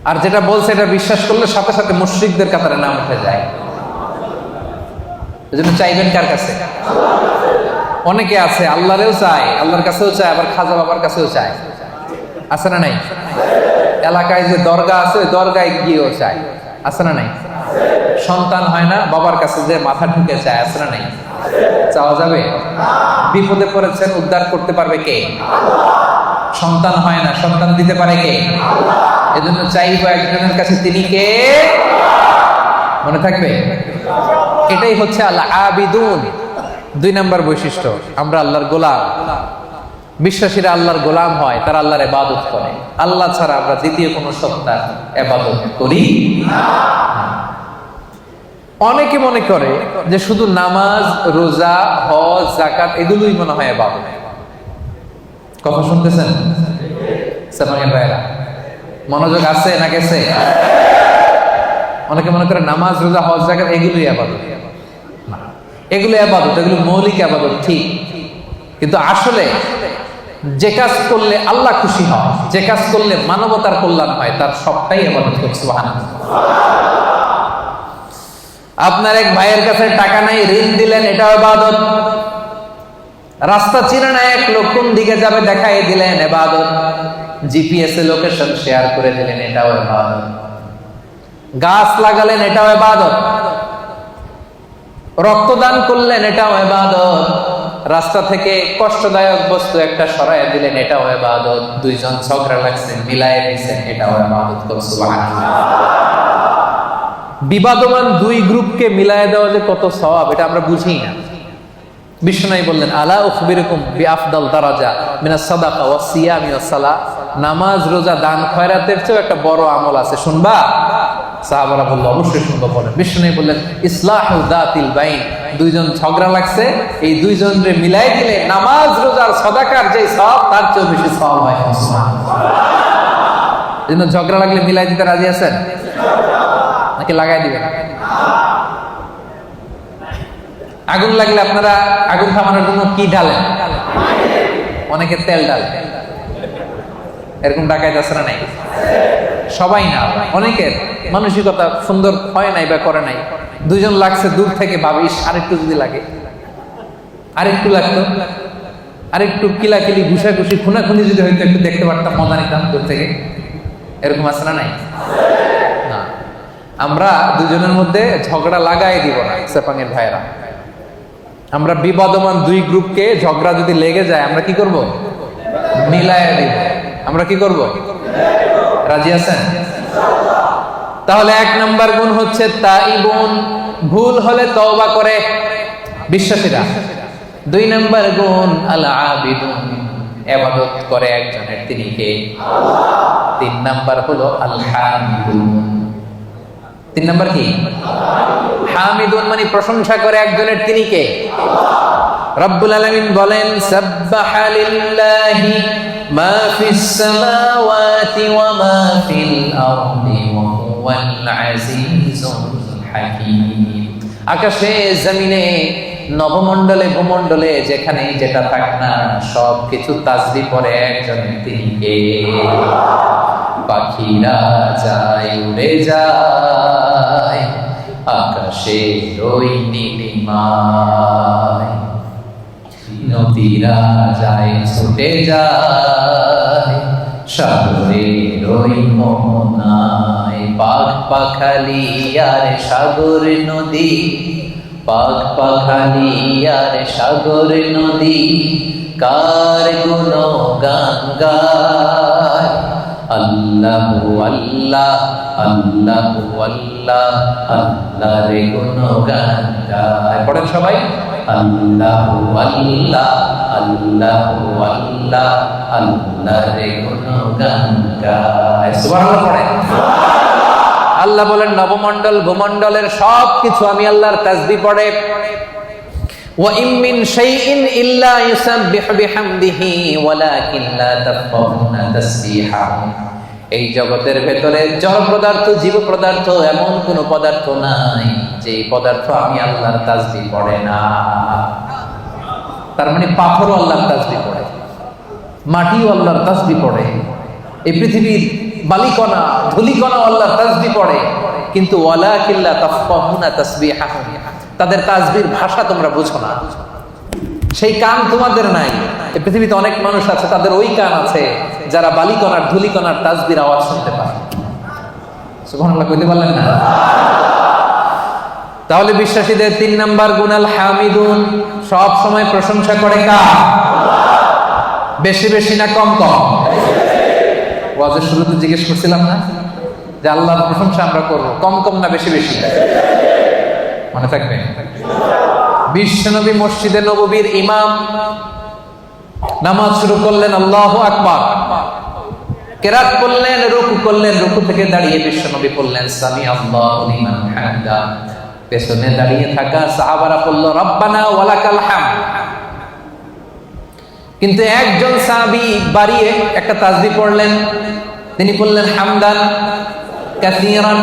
আর যেটা বলছে এটা বিশ্বাস করলে সাথে সাথে মুশরিকদের কাতারে নাম উঠে যায়। এজন্য চাইবেন কার কাছে? অনেকে আছে আল্লাহরেও চায়, আল্লাহর কাছেও চায়, আবার খাজা বাবার কাছেও চায়, আছে না নাই? এলাকায় যে দরগা আছে ওই দরগায় গিয়েও চায়, আছে না নাই? সন্তান হয় না, বাবার কাছে যে মাথা ঢুকে চায়, আছে না নাই? চাওয়া যাবে? বিপদে পড়েছেন, উদ্ধার করতে পারবে কে? সন্তান হয় না, সন্তান দিতে পারে কে? এজন্য চাইবো একজনের কাছে, তিনি কে? মনে থাকবে? এটাই হচ্ছে আল আবিদুন। 2 নম্বর বৈশিষ্ট্য, আমরা আল্লাহর গোলাম। বিশ্বাসীরা আল্লাহর গোলাম হয়, তারা আল্লাহর ইবাদত করে। আল্লাহ ছাড়া আমরা দ্বিতীয় কোনো সত্তার ইবাদত করি না। অনেকে মনে করে যে শুধু নামাজ, রোজা, হজ, যাকাত এগুলোই মনে হয় ইবাদত। কথা শুনতেছেন সামানের ভাইরা? মনোযোগ আছে না গেছে? অনেকে মনে করে নামাজ, রোজা, হজ, যাকাত এগুলোই ইবাদত। না, এগুলো ইবাদত, এগুলো মৌলিক ইবাদত, ঠিক। কিন্তু আসলে যে কাজ করলে আল্লাহ খুশি হয়, যে কাজ করলে মানবতার কল্যাণ হয়, তার সবটাই ইবাদত করছে। সুবহানাল্লাহ। আপনার এক ভাইয়ের কাছে টাকা নাই, ঋণ দিলেন, এটাও ইবাদত। রাস্তা চিনে না এক লোক, কোন দিকে যাবে দেখাই দিলেন, ইবাদত। জিপিএস এ লোকেশন শেয়ার করে দিলেন, এটাও ইবাদত। গাছ লাগালেন, এটাও ইবাদত। রক্তদান করলেন, এটাও ইবাদত। রাস্তা থেকে কষ্টদায়ক বস্তু একটা সরাইয়া দিলেন, এটাও ইবাদত। 2 জন ঝগড়া লাগছেন, মিলায়ে দিয়েছেন, এটাও ইবাদত। সুবহানাল্লাহ। বিবাদমান 2 গ্রুপকে মিলায়ে দেওয়া যে কত সওয়াব, এটা আমরা বুঝি না। বিষ্ণু বললেন আলা উখবিরুকুম বিআফদাল দারাজা মিনাস সাদাকা ওয়াস সিয়ামি ওয়াস সালাহ। নামাজ, রোজা, দান, খয়রাতের চেয়ে একটা বড় আমল আছে, শুনবা? সাহাবারা বলল অবশ্যই শুনবো। বলেন। বিষ্ণু বললেন ইসলাহু যাতিল বাইন। 2 জন ঝগড়া লাগছে, এই 2 জনরে মিলাই দিলে নামাজ, রোজার, সাদাকার যে সওয়াব তার চেয়ে বেশি সওয়াব হয়। সুবহানাল্লাহ। এজন্য ঝগড়া লাগলে মিলাই দিতে রাজি আছেন নাকি লাগাই দিবেন? আগুন লাগলে আপনারা আগুন থামানোর জন্য কি ঢালেন? অনেকে তেল ঢালে। এরকম ডাকাইত আছে না নাই? সবাই না, অনেকের মানসিকতা সুন্দর হয় নাই বা করে নাই। 2 জন লাগছে, দূর থেকে ভাবিস আরেকটু যদি লাগে, আরেকটু লাগতো, আরেকটু কিলাকিলি, ঘুষাঘুষি, খুনাখুনি যদি হয়তো একটু দেখতে পারতাম, মজা নিতাম দূর থেকে। এরকম আছে না নাই? না, আমরা 2 জনের মধ্যে ঝগড়া লাগাই দিব না। সেপাঙের ভাইয়েরা, আমরা বিবাদমান 2 গ্রুপকে ঝগড়া যদি লেগে যায়, আমরা কি করব? মিলায়া দিব। আমরা কি করব? রাজি আছেন? তাহলে 1 নাম্বার গুণ হচ্ছে তাইবুন, ভুল হলে তওবা করে বিশ্বাসীরা। 2 নাম্বার গুণ আল আবিদুন, ইবাদত করে একজনের, তিনি কে? আল্লাহ। 3 নাম্বার হলো আল হামিদুন। 3 নাম্বার কি? হামিদুন মানে প্রশংসা করে একজনের, তিনি কে? আল্লাহ। রব্বুল আলামিন বলেন সাব্বাহা লিল্লাহি মা ফিস সামাওয়াতি ওয়া মা ফিল আরদি ওয়া হুয়াল আজিজুল হাকীম। আকাশে, জমিনে, নবমণ্ডলে, ভূমণ্ডলে, যেখানে যেটা থাক না, সবকিছু তাসবিহ করে একজনের, তিনি কে? পাখিরা যায়, উড়ে যায় আকাশে ওই নীলিমায়, নদীরা যায় ছুটে যায় সাগরের ওই মোহনায়। পাখ পাখালি আর সাগর নদী, পাখ পাখালি আর সাগর নদী, কার গুণগান গায়। আল্লাহু আল্লাহ আল্লাহু আল্লাহ আল্লাহর গুণগান গায়। পড়েন সবাই, আল্লাহু আল্লাহ আল্লাহু আল্লাহ আল্লাহর গুণগান গায়। সুবহানাল্লাহ পড়েন। আল্লাহ বলেন নবমণ্ডল ভূমণ্ডলের সব কিছু আমি আল্লাহর তাসবিহ পড়ে। ওয়া ইম মিন শাইইন ইল্লা ইউসাব্বিহু বিহামদিহি ওয়ালাকিন লা তাফকাহুনা তাসবিহাহুম। এই জগতের ভেতরে জড় পদার্থ, জীব পদার্থ, এমন কোন পদার্থ নাই যে পদার্থ আমি আল্লাহর তাসবিহ পড়ে না। তার মানে পাথরও আল্লাহর তাসবিহ পড়ে, মাটিও আল্লাহর তাসবিহ পড়ে, এই পৃথিবীর বালিকণা ধুলিকণা আল্লাহর তাসবিহ পড়ে। কিন্তু ওয়ালাকিন লা তাফকাহুনা তাসবিহাহুম, তাদের তাসবিহর ভাষা তোমরা বুঝো না, সেই কান তোমাদের নাই। এই পৃথিবীতে অনেক মানুষ আছে, তাদের ওই কান আছে যারা বালিকণার ধুলিকণার তাসবিহর আওয়াজ শুনতে পায়। সুবহানাল্লাহ কইতে পারলেন না? তাহলে বিশ্বাসীদের 3 নাম্বার গুণ আল হামিদুন, সব সময় প্রশংসা করে কার? বেশি বেশি না কম কম? ওয়াজের শুরুতে জিজ্ঞেস করছিলাম না যে আল্লাহর প্রশংসা আমরা করব, কম কম না বেশি বেশি? মনে থাকবে? বিশ্বনবী মসজিদে নববীর ইমাম, নামাজ শুরু করলেন, আল্লাহু আকবার, কেরাত করলেন, রুকু করলেন, রুকু থেকে দাঁড়িয়ে বিশ্বনবী বললেন সামি আল্লাহু লিমান হামিদা। পেছনে দাঁড়িয়ে থাকা সাহাবারা বলল রব্বানা ওয়ালাকাল হামদ। কিন্তু একজন সাহাবী বাড়িয়ে একটা তাসবিহ পড়লেন, তিনি বললেন হামদান কাসীরান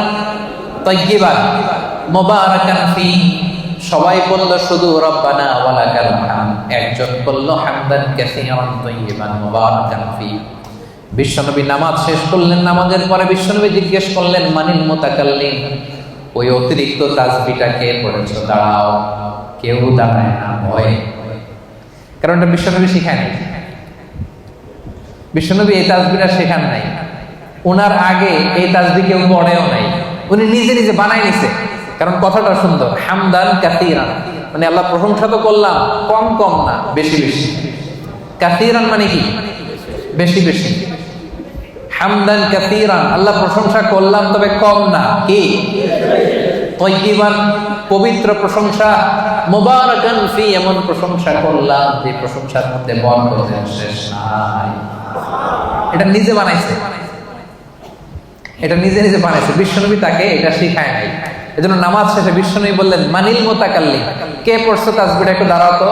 তাইয়্যিবান মুবারাকান ফি। সবাই বলল শুধু রব্বানা ওয়ালাকাল হামদ, একজন বলল হামদান কাসীরান তাইয়্যিবান মুবারাকান ফি। বিশ্বনবী নামাজ শেষ করলেন, নামাজের পরে বিশ্বনবী জিজ্ঞেস করলেন মানিল মুতাকাল্লিম, ওই অতিরিক্ত তাসবিহটা কে পড়েছো? দাঁড়াও। কেউ দাঁড়ায় না, ভয়। কারণ এটা বিশ্বনবী শিখায় নাই, বিশ্বনবী এই তাসবিহটা শেখান নাই, ওনার আগে এই তাসবিহ কেউ পড়েও নাই, উনি নিজে নিজে বানাই নিছে। কারণ কথাটা সুন্দর, হামদান কাসীরান মানে আল্লাহ প্রশংসা তো করলাম, কম কম না বেশি বেশি। কাসীরান মানে কি? বেশি বেশি। হামদান কাসীরান আল্লাহ প্রশংসা করলাম, তবে কম না, কি? তাইয়্যিবান পবিত্র প্রশংসা, মুবারাকান ফি এমন প্রশংসা করলাম যে প্রশংসার মধ্যে বরকতের শেষ নাই। এটা নিজে বানাইছে, এটা নিজে নিজে বানাইছে, বিশ্বনবী তাকে এটা শিখায় নাই। এজন্য নামাজ শেষে বিশ্বনবী বললেন মানিল মুতাকাল্লিম, কে পড়ছো তাসবিহটা একটু দাঁড়াও তো।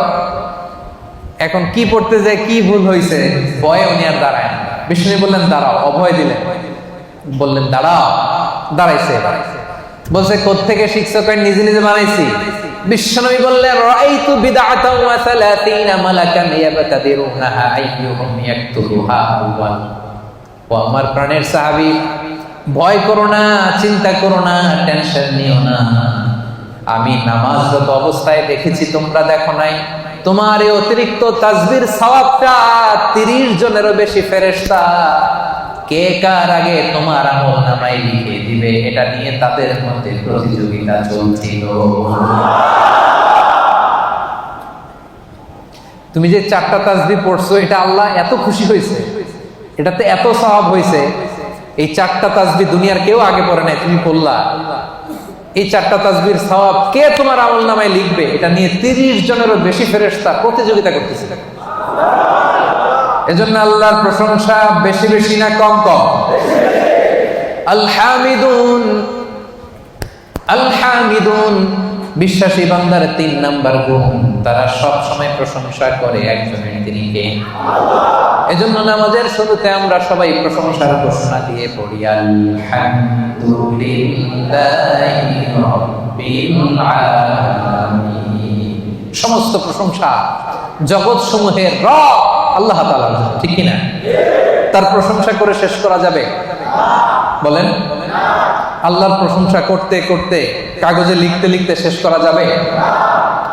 এখন কি পড়তে যায় কি ভুল হয়েছে, ভয়ে উনি আর দাঁড়ায় না। বিশ্বনবী বললেন দাঁড়াও, অভয় দিলেন, বললেন দাঁড়াও, দাঁড়াইছে। বলছে কোত্থেকে শিখছো? কই নিজে নিজে বানাইছি। বিশ্বনবী বললেন রাআইতু বিদআতান ওয়া 30 মালাকান ইয়াবতাদিরুনাহা আইয়ুহুম ইয়াকতুবুহা আউয়াল। ও আমার প্রাণের সাহাবী, ভয় করো না, চিন্তা করো না, টেনশন নিও না। আমি নামাজরত অবস্থায় দেখেছি, তোমরা দেখো নাই। তোমার এই অতিরিক্ত তাসবিহর সওয়াবটা 30 জনেরও বেশি ফেরেশতা কে কার আগে তোমার আমলনামায় লিখে দিবে, এটা নিয়ে তাদের মধ্যে প্রতিযোগিতা চলছিল। তুমি যে 4টা তাসবিহ পড়ছো, এটা আল্লাহ এত খুশি হয়েছে, এটাতে এত সওয়াব হয়েছে। এই 4টা তাসবিহ দুনিয়ার কেউ আগে পড়ে নাই, তুমি পড়লা। এই 4টা তাসবিহর সওয়াব কে তোমার আমলনামায় লিখবে, এটা নিয়ে 30 জনেরও বেশি ফেরেশতা প্রতিযোগিতা করতেছে। এজন্য আল্লাহর প্রশংসা বেশি বেশি না কম কম? আল হামিদুন, আল হামিদুন বিশ্বাসী বান্দার 3 নাম্বার গুণ, তারা সব সময় প্রশংসা করে একজনের, তিনি কে? এজন্য নামাজের শুরুতে আমরা সবাই প্রশংসার ঘোষণা দিয়ে পড়ি আলহামদুলিল্লাহি রাব্বিল আলামিন। সমস্ত প্রশংসা জগৎ সমূহের রব আল্লাহ তাআলার জন্য, ঠিক কি না? তার প্রশংসা করে শেষ করা যাবে? বলেন। আল্লাহর প্রশংসা করতে করতে কাগজে লিখতে লিখতে শেষ করা যাবে?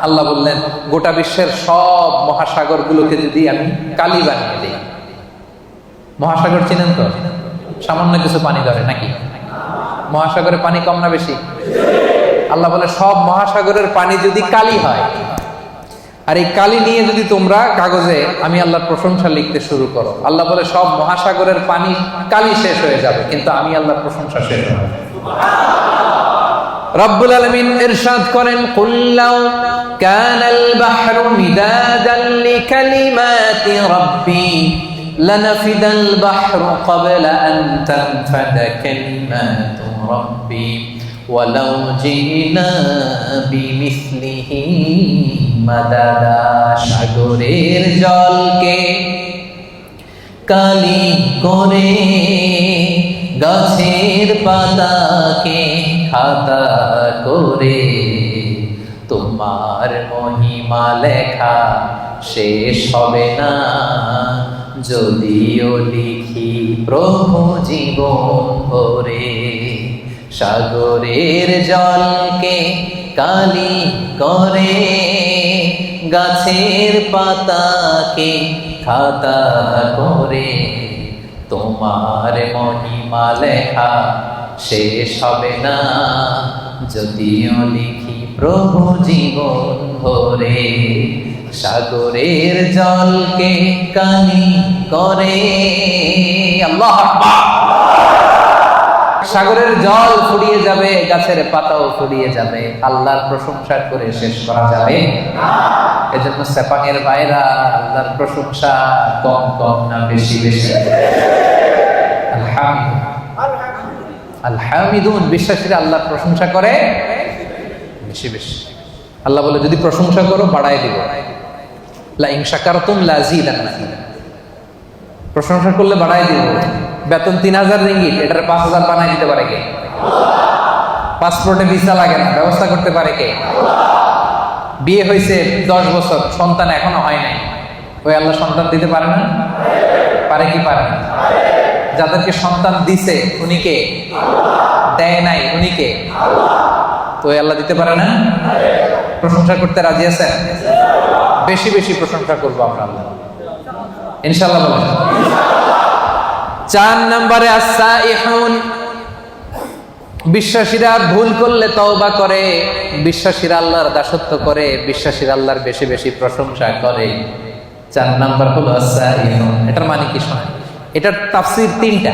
আল্লাহ বললেন, গোটা বিশ্বের সব মহাসাগরগুলোকে যদি আমি কালি বানিয়ে দিই। মহাসাগর চিনেন তো? সামান্য কিছু পানি ধরে নাকি? মহাসাগরে পানি কম না বেশি? আল্লাহ বলে, সব মহাসাগরের পানি যদি কালি হয়, আর এই কালি নিয়ে যদি তোমরা কাগজে আমি আল্লাহর প্রশংসা লিখতে শুরু করো, আল্লাহ বলে সব মহাসাগরের পানি কালি শেষ হয়ে যাবে, কিন্তু আমি আল্লাহর প্রশংসা শেষ হবে। রব্বুল আলামিন ইরশাদ করেন, কুল লাউ কানাল বাহরু মিদাদান লিকালিমাতি রাব্বি লানাফিদাল বাহরু ক্বাবলা আন তানফাদা কালিমাতু রাব্বি ওয়ালাউ জিনা বিমিসলিহি মাদাদা। সাগরের জলকে কালি করে, গাছের পাতাকে খাতা করে, তোমার মহিমা লেখা শেষ হবে না, যদিও লিখি প্রভু জীবন ভরে। সাগরের জলকে কালি করে, গাছের পাতাকে খাতা করে, তোমার মহিমা লেখা শেষ হবে না, যদিও লিখি প্রভু জীবন ভরে। সাগরের জলকে কালি করে। আল্লাহু আকবার। সাগরের জল ফুরিয়ে যাবে, গাছের পাতাও ফুরিয়ে যাবে, আল্লাহর প্রশংসা করে শেষ করা যাবে না। এজন্য সেপাঙের ভাইরা, আল্লাহর প্রশংসা কম কম না বেশি বেশি? আলহামিদুন, বিশ্বাসীরা আল্লাহর প্রশংসা করে বেশি বেশি। আল্লাহ বলে, যদি প্রশংসা করো বাড়ায় দিব। লা ইন শাকারতুম লাযীদান্নাকুম, প্রশংসা করলে বাড়ায় দিব। বেতন 3000 রিঙ্গিট, এটার 5000 বানায় দিতে পারে কে? পাসপোর্টে ভিসা লাগে না, ব্যবস্থা করতে পারে কে? বিয়ে হয়েছে 10 বছর, সন্তান এখনো হয় নাই, ওই আল্লাহ সন্তান দিতে পারে না? পারে কি পারে না? যাদেরকে সন্তান দিছে উনি কে? দেয় নাই উনি কে? তো ওই আল্লাহ দিতে পারে না? প্রশংসা করতে রাজি আছেন? বেশি বেশি প্রশংসা করবো আমরা আল্লাহ, ইনশাআল্লাহ বলেন। 4 নম্বরে আস-সাইহুন, বিশ্বাসীরা ভুল করলে তওবা করে, বিশ্বাসীরা আল্লাহর দাসত্ব করে, বিশ্বাসীরা আল্লাহর বেশি বেশি প্রশংসা করে। 4 নাম্বার হলো আস-সাইহুন। এটার মানে কি শোনেন, এটার তাফসীর 3টা।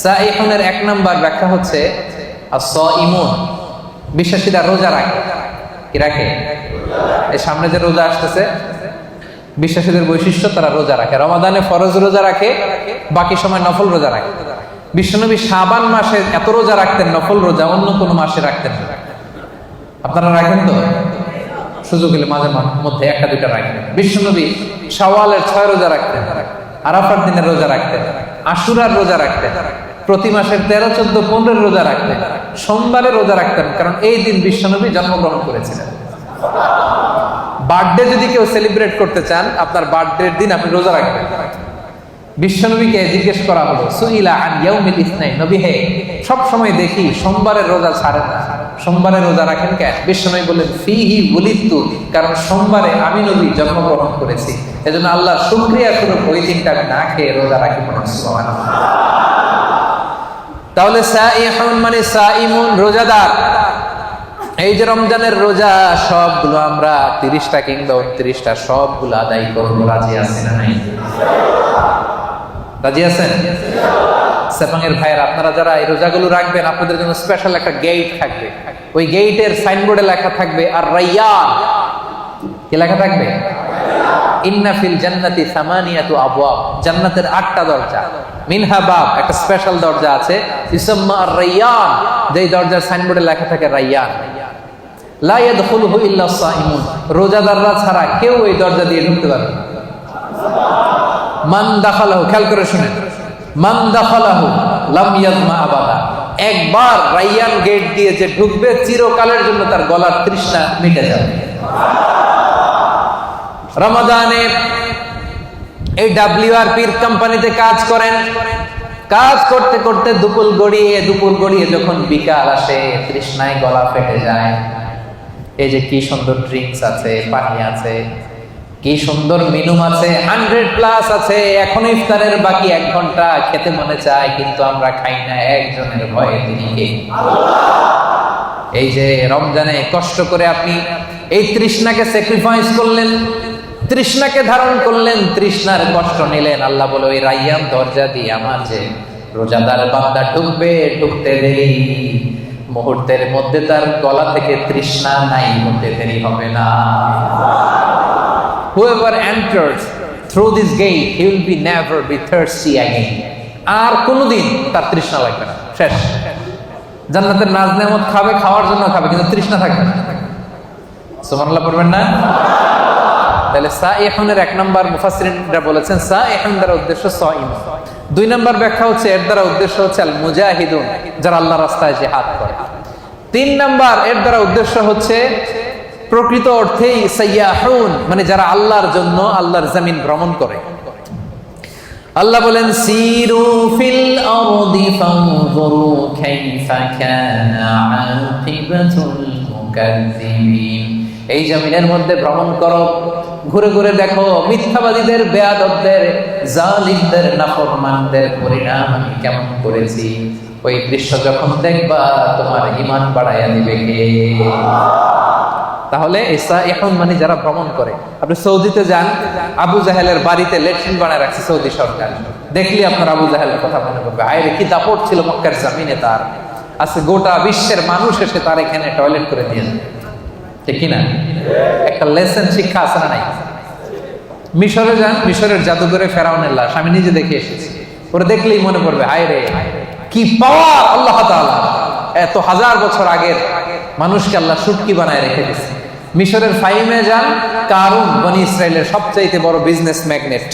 সাইহুনের 1 নাম্বার ব্যাখ্যা হচ্ছে আস-সাইমুন, বিশ্বাসীরা রোজা রাখে। কি রাখে? এই সামনে যে রোজা আসতেছে, বিশ্বাসীদের বৈশিষ্ট্য, তারা রোজা রাখে। রমাদানে ফরজ রোজা রাখে, বাকি সময় নফল রোজা রাখে। বিশ্বনবী শাবান মাসে এত রোজা রাখতেন, নফল রোজা অন্য কোনো মাসে রাখতেন না। আপনারা রাখেন তো? সুযোগ হলে মাঝে মধ্যে 1-2টা রাখেন। বিশ্বনবী শাওয়ালের 6 রোজা রাখতেন, আরাফার দিনের রোজা রাখতেন, আশুরার রোজা রাখতেন, প্রতি মাসের 13, 14, 15 রোজা রাখতেন, সোমবারে রোজা রাখতেন, কারণ এই দিন বিশ্বনবী জন্মগ্রহণ করেছিলেন। বার্থডে যদি কেউ সেলিব্রেট করতে চান, আপনার বার্থডের দিন আপনি রোজা রাখবেন। বিশ্বনবীকে জিজ্ঞেস করা হলো, সুইলা আন ইয়াউমিল ইসনাইন, নবী হে, সব সময় দেখি সোমবারের রোজা ছাড়েন না, সোমবারে রোজা রাখেন কেন? বিশ্বনবী বললেন, ফিহি উলিদতু, কারণ সোমবারে আমি নবী জন্মগ্রহণ করেছি, এজন্য আল্লাহর শুকরিয়া স্বরূপ ওই দিনটা আমি না খেয়ে রোজা রাখি। সুবহানাল্লাহ। তাহলে সাইহুন মানে সাইমুন, রোজাদার। এই যে রমজানের রোজা, সবগুলো আমরা 30টা কিংবা 29টা সবগুলো আদায় করবো। রাজি আছেন না নাই? রাজি আছেন? সেপাঙের ভাইয়ের, আপনারা যারা এই রোজাগুলো রাখবেন, আপনাদের জন্য স্পেশাল একটা গেট থাকবে। ওই গেটের সাইনবোর্ডে লেখা থাকবে আর রাইয়ান। কি লেখা থাকবে? ইন্না ফিল জান্নাতি সামানিয়াতু আবওয়াব, জান্নাতের 8টা দরজা। মিনহা বাব, একটা স্পেশাল দরজা আছে, ইসমা আর রাইয়ান, যেই দরজার সাইনবোর্ডে লেখা থাকে রাইয়ান। লা ইয়াদখুলুহু ইল্লা সাইমুন, রোজাদাররা ছাড়া কেউ এই দরজা দিয়ে ঢুকতে পারবে না। মান দাখালাহু, খেয়াল করে শুনেন, মান দাখালাহু লাম ইয়াজমা আবাদা, একবার রাইয়ান গেট দিয়ে যে ঢুকবে, চিরকালের জন্য তার গলার তৃষ্ণা মিটে যাবে। রমাদানে এই WRPর কোম্পানিতে কাজ করেন, কাজ করতে করতে দুপুর গড়িয়ে যখন বিকাল আসে, তৃষ্ণায় গলা ফেটে যায়। এই যে কি সুন্দর ড্রিঙ্কস আছে, পানি আছে, কি সুন্দর মেনু আছে, 100+ আছে, এখন ইফতারের বাকি 1 ঘন্টা, খেতে মনে চায় কিন্তু আমরা খাই না একজনের ভয়ে, তিনি কে? এই যে রমজানে কষ্ট করে আপনি এই তৃষ্ণাকে স্যাক্রিফাইস করলেন, তৃষ্ণাকে ধারণ করলেন, তৃষ্ণার কষ্ট নিলেন। আল্লাহ বলে ওই রাইয়ান দরজা দিয়ে আমার যে রোজাদার বান্দা ঢুকবে, ঢুকতে দেরি, মুহূর্তের মধ্যে তার গলা থেকে তৃষ্ণা নাই হতে দেরি হবে না। Whoever enters through this gate, he will be never be thirsty again. আর কোনোদিন তার তৃষ্ণা লাগবে না, শেষ। জান্নাতের নাজ নেয়ামত খাবে, খাওয়ার জন্য খাবে, কিন্তু তৃষ্ণা থাকবে না। সুবহানাল্লাহ পড়বেন না? তাহলে সাইহুনের 1 নম্বর মুফাসসিরিনরা বলেছেন সাইহুন দ্বারা উদ্দেশ্য সাইম। 2 নম্বর ব্যাখ্যা হচ্ছে এর দ্বারা উদ্দেশ্য হচ্ছে আল মুজাহিদুন, যারা আল্লাহর রাস্তায় জিহাদ করে। 3 নম্বর এর দ্বারা উদ্দেশ্য হচ্ছে প্রকৃত অর্থেই সাইয়াহুন, মানে যারা আল্লাহর জন্য আল্লাহর জমিন ভ্রমণ করে। আল্লাহ বলেন সিরু ফিল আরদি ফানজুরু কাইফা কানা আকিবাতুল মুকাজ্জিবিন। এই জমিনের মধ্যে ভ্রমণ করো, ঘুরে ঘুরে দেখো মিথ্যাবাদীদের, বেয়াদবদের, জালিমদের, নাফরমানদের পরিণাম আমি কেমন করেছি। ওই দৃশ্য যখন দেখবা তোমার ঈমান বাড়াইয়া দিবে কে? তাহলে এখন মানে যারা ভ্রমণ করে, আপনি সৌদিতে যান, আবু জাহেলের বাড়িতে লেট্রিন বানায় রাখছে সৌদি সরকার, দেখলি আপনার আবু জাহেলের কথা মনে করবে, আয় রে কি দাপট ছিল মক্কার জমিনে তার। আজকে গোটা বিশ্বের মানুষ এসে তার এখানে টয়লেট করে দিয়ে যায়, ঠিক কিনা? একটা লেসন শিক্ষা আছে না নাই? মিশরে যান, মিশরের জাদুঘরে ফেরাউনের লাশ আমি নিজে দেখে এসেছি। ওরা দেখলেই মনে পড়বে, হায় রে কি পাওয়ার আল্লাহ তাআলা, এত 1000 বছর আগের মানুষকে আল্লাহ শুটকি বানায় রেখে দিয়েছে। মিশরের ফাইমে যান, কারুন বনি ইসরায়েলের সবচাইতে বড় বিজনেস ম্যাগনেট,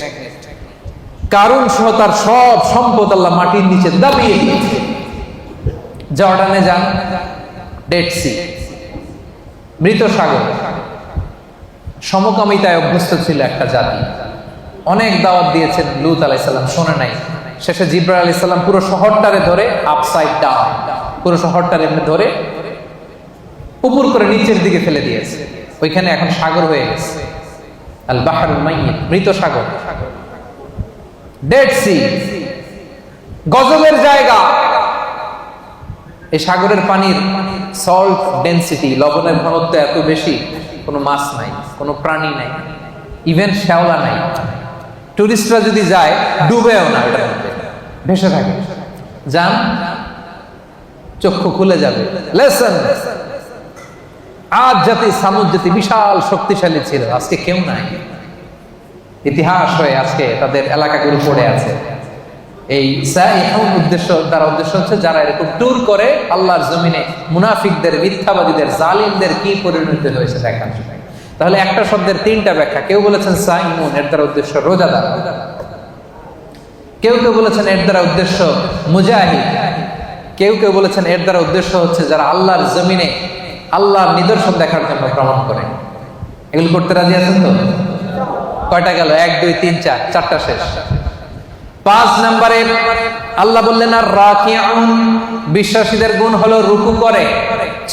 কারুন সহ তার সব সম্পদ আল্লাহ মাটির নিচে দাবিয়ে দিয়েছে। জর্ডানে যান, ডেড সি, মৃত সাগর, সমকামিতায় অভ্যস্ত ছিল একটা জাতি। অনেক দাওয়াত দিয়েছেন লূত আলাইহিস সালাম, শোনে নাই। শেষে জিবরাইল আলাইহিস সালাম পুরো শহরটারে ধরে আপসাইড ডাউন, পুরো শহরটারে ধরে উপর করে নিচের দিকে ফেলে দিয়েছে। ওইখানে এখন সাগর হয়ে গেছে, আল বাহরুল মাইয়িত, মৃত সাগর, ডেড সি, গজবের জায়গা। এই সাগরের পানির সল্ট ডেনসিটি, লবণের ঘনত্ব এত বেশি, কোনো মাছ নাই, কোনো প্রাণী নাই, ইভেন শ্যাওলা নাই। টুরিস্টরা যদি যায় ডুবেও না, ওটার মধ্যে ভেসে থাকে। যান, চক্ষু খুলে যাবে। লেসন, আজ জাতি সামুদ জাতি বিশাল শক্তিশালী ছিল, আজকে কেউ নাই। ইতিহাস হয়ে আজকে তাদের এলাকাগুলো পড়ে আছে। এই সাইহুন উদ্দেশ্য দ্বারা উদ্দেশ্য হচ্ছে যারা এরকম ট্যুর করে আল্লাহর জমিনে মুনাফিকদের, মিথ্যাবাদীদের, জালিমদের কি পরিণতি হয়েছে দেখার জন্য। তাহলে একটা শব্দের 3টা ব্যাখ্যা। কেউ বলেছেন সাইমুন এর দ্বারা উদ্দেশ্য রোজাদার, কেউ কেউ বলেছেন এর দ্বারা উদ্দেশ্য মুজাহিদ, কেউ কেউ বলেছেন এর দ্বারা উদ্দেশ্য হচ্ছে যারা আল্লাহর জমিনে আল্লাহর নিদর্শন দেখার জন্য ভ্রমণ করে। এগুলো করতে রাজি আছেন তো? কয়টা গেল? 1 2 3 4, 4টা শেষ। 5 নম্বরে আল্লাহ বললেন আর রাকিউন, বিশ্বাসীদের গুণ হলো রুকু করে।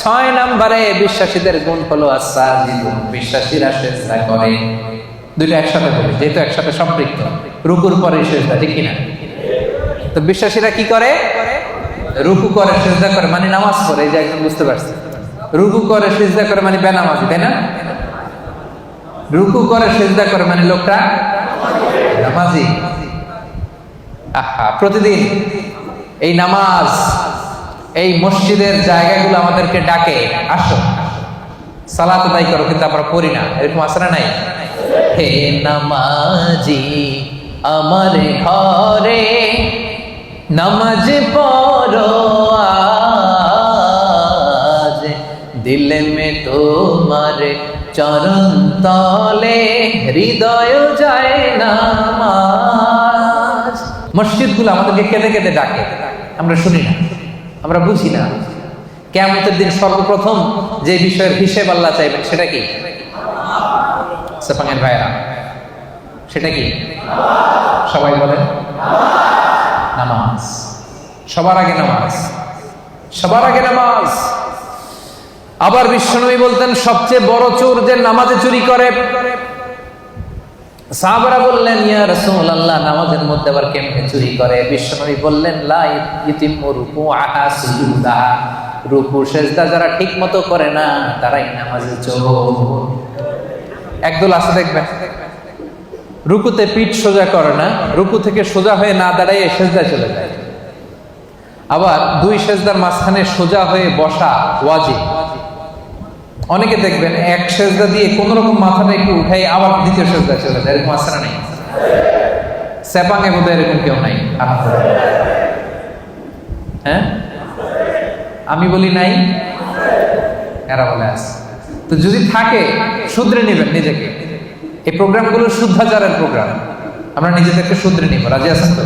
6 নম্বরে বিশ্বাসীদের গুণ হলো আস-সাজিদুন, বিশ্বাসীরা সিজদা করে। দুইটা একসাথে বলি যেহেতু একসাথে সম্পৃক্ত। রুকুর পরে সিজদা, ঠিক কিনা? তো বিশ্বাসীরা কি করে? রুকু করে, সিজদা করে, মানে নামাজ পড়ে। এই যে একদম বুঝতে পারছে, রুকু করে সিজদা করে মানে বেনামাজি, তাই না? রুকু করে সিজদা করে মানে লোকটা নামাজি। প্রতিদিন এই নামাজ, এই মসজিদের জায়গাগুলো আমাদেরকে ডাকে, আসো সালাত আদায় করো, কিন্তু আমরা পড়ি না। এরকম আছে না নাই? হে নামাজি আমার ঘরে নামাজ পড়ো আজ, দিলে মে তোমার চরণ তলে হৃদয় যায় নামাজ। মসজিদগুলো আমাদেরকে কেঁদে কেঁদে ডাকে, আমরা শুনি না, আমরা বুঝি না। কিয়ামতের দিন সর্বপ্রথম যে বিষয়ের হিসেব আল্লাহ চাইবেন সেটা কি? সেপাঙের ভাইরা, সেটা কি? সবাই বলেন। নামাজ। সবার আগে নামাজ, সবার আগে নামাজ। আবার বিশ্বনবী বলতেন সবচেয়ে বড় চোর যে নামাজে চুরি করে। সাহাবারা বললেন ইয়া রাসূলুল্লাহ, নামাজের মধ্যে আবার কেমনে চুরি করে? বিশ্বনবী বললেন লা ইতিমু রুকুআহা সুজুদাহা, রুকু সিজদা যারা ঠিকমতো করে না তারাই নামাজে চোর। একদল আছে দেখবেন রুকুতে পিঠ সোজা করে না, রুকু থেকে সোজা হয়ে না দাঁড়ায় সিজদায় চলে যায়। আবার দুই সিজদার মাঝখানে সোজা হয়ে বসা ওয়াজিব। অনেকে দেখবেন এক সিজদা দিয়ে কোন রকম মাথাটা একটু উঠাই আবার দ্বিতীয় সিজদায় চলে যায়, এরকম আছে না? নেই? সেপাঙে বোধহয় এরকম কেউ নাই। হ্যাঁ, আমি বলি নাই, এরা বলে আছে। তো যদি থাকে শুধরে নেবেন নিজেকে। এই প্রোগ্রামগুলো শুদ্ধাচারের প্রোগ্রাম, আমরা নিজেদেরকে শুধরে নিব। রাজি আছেন তো?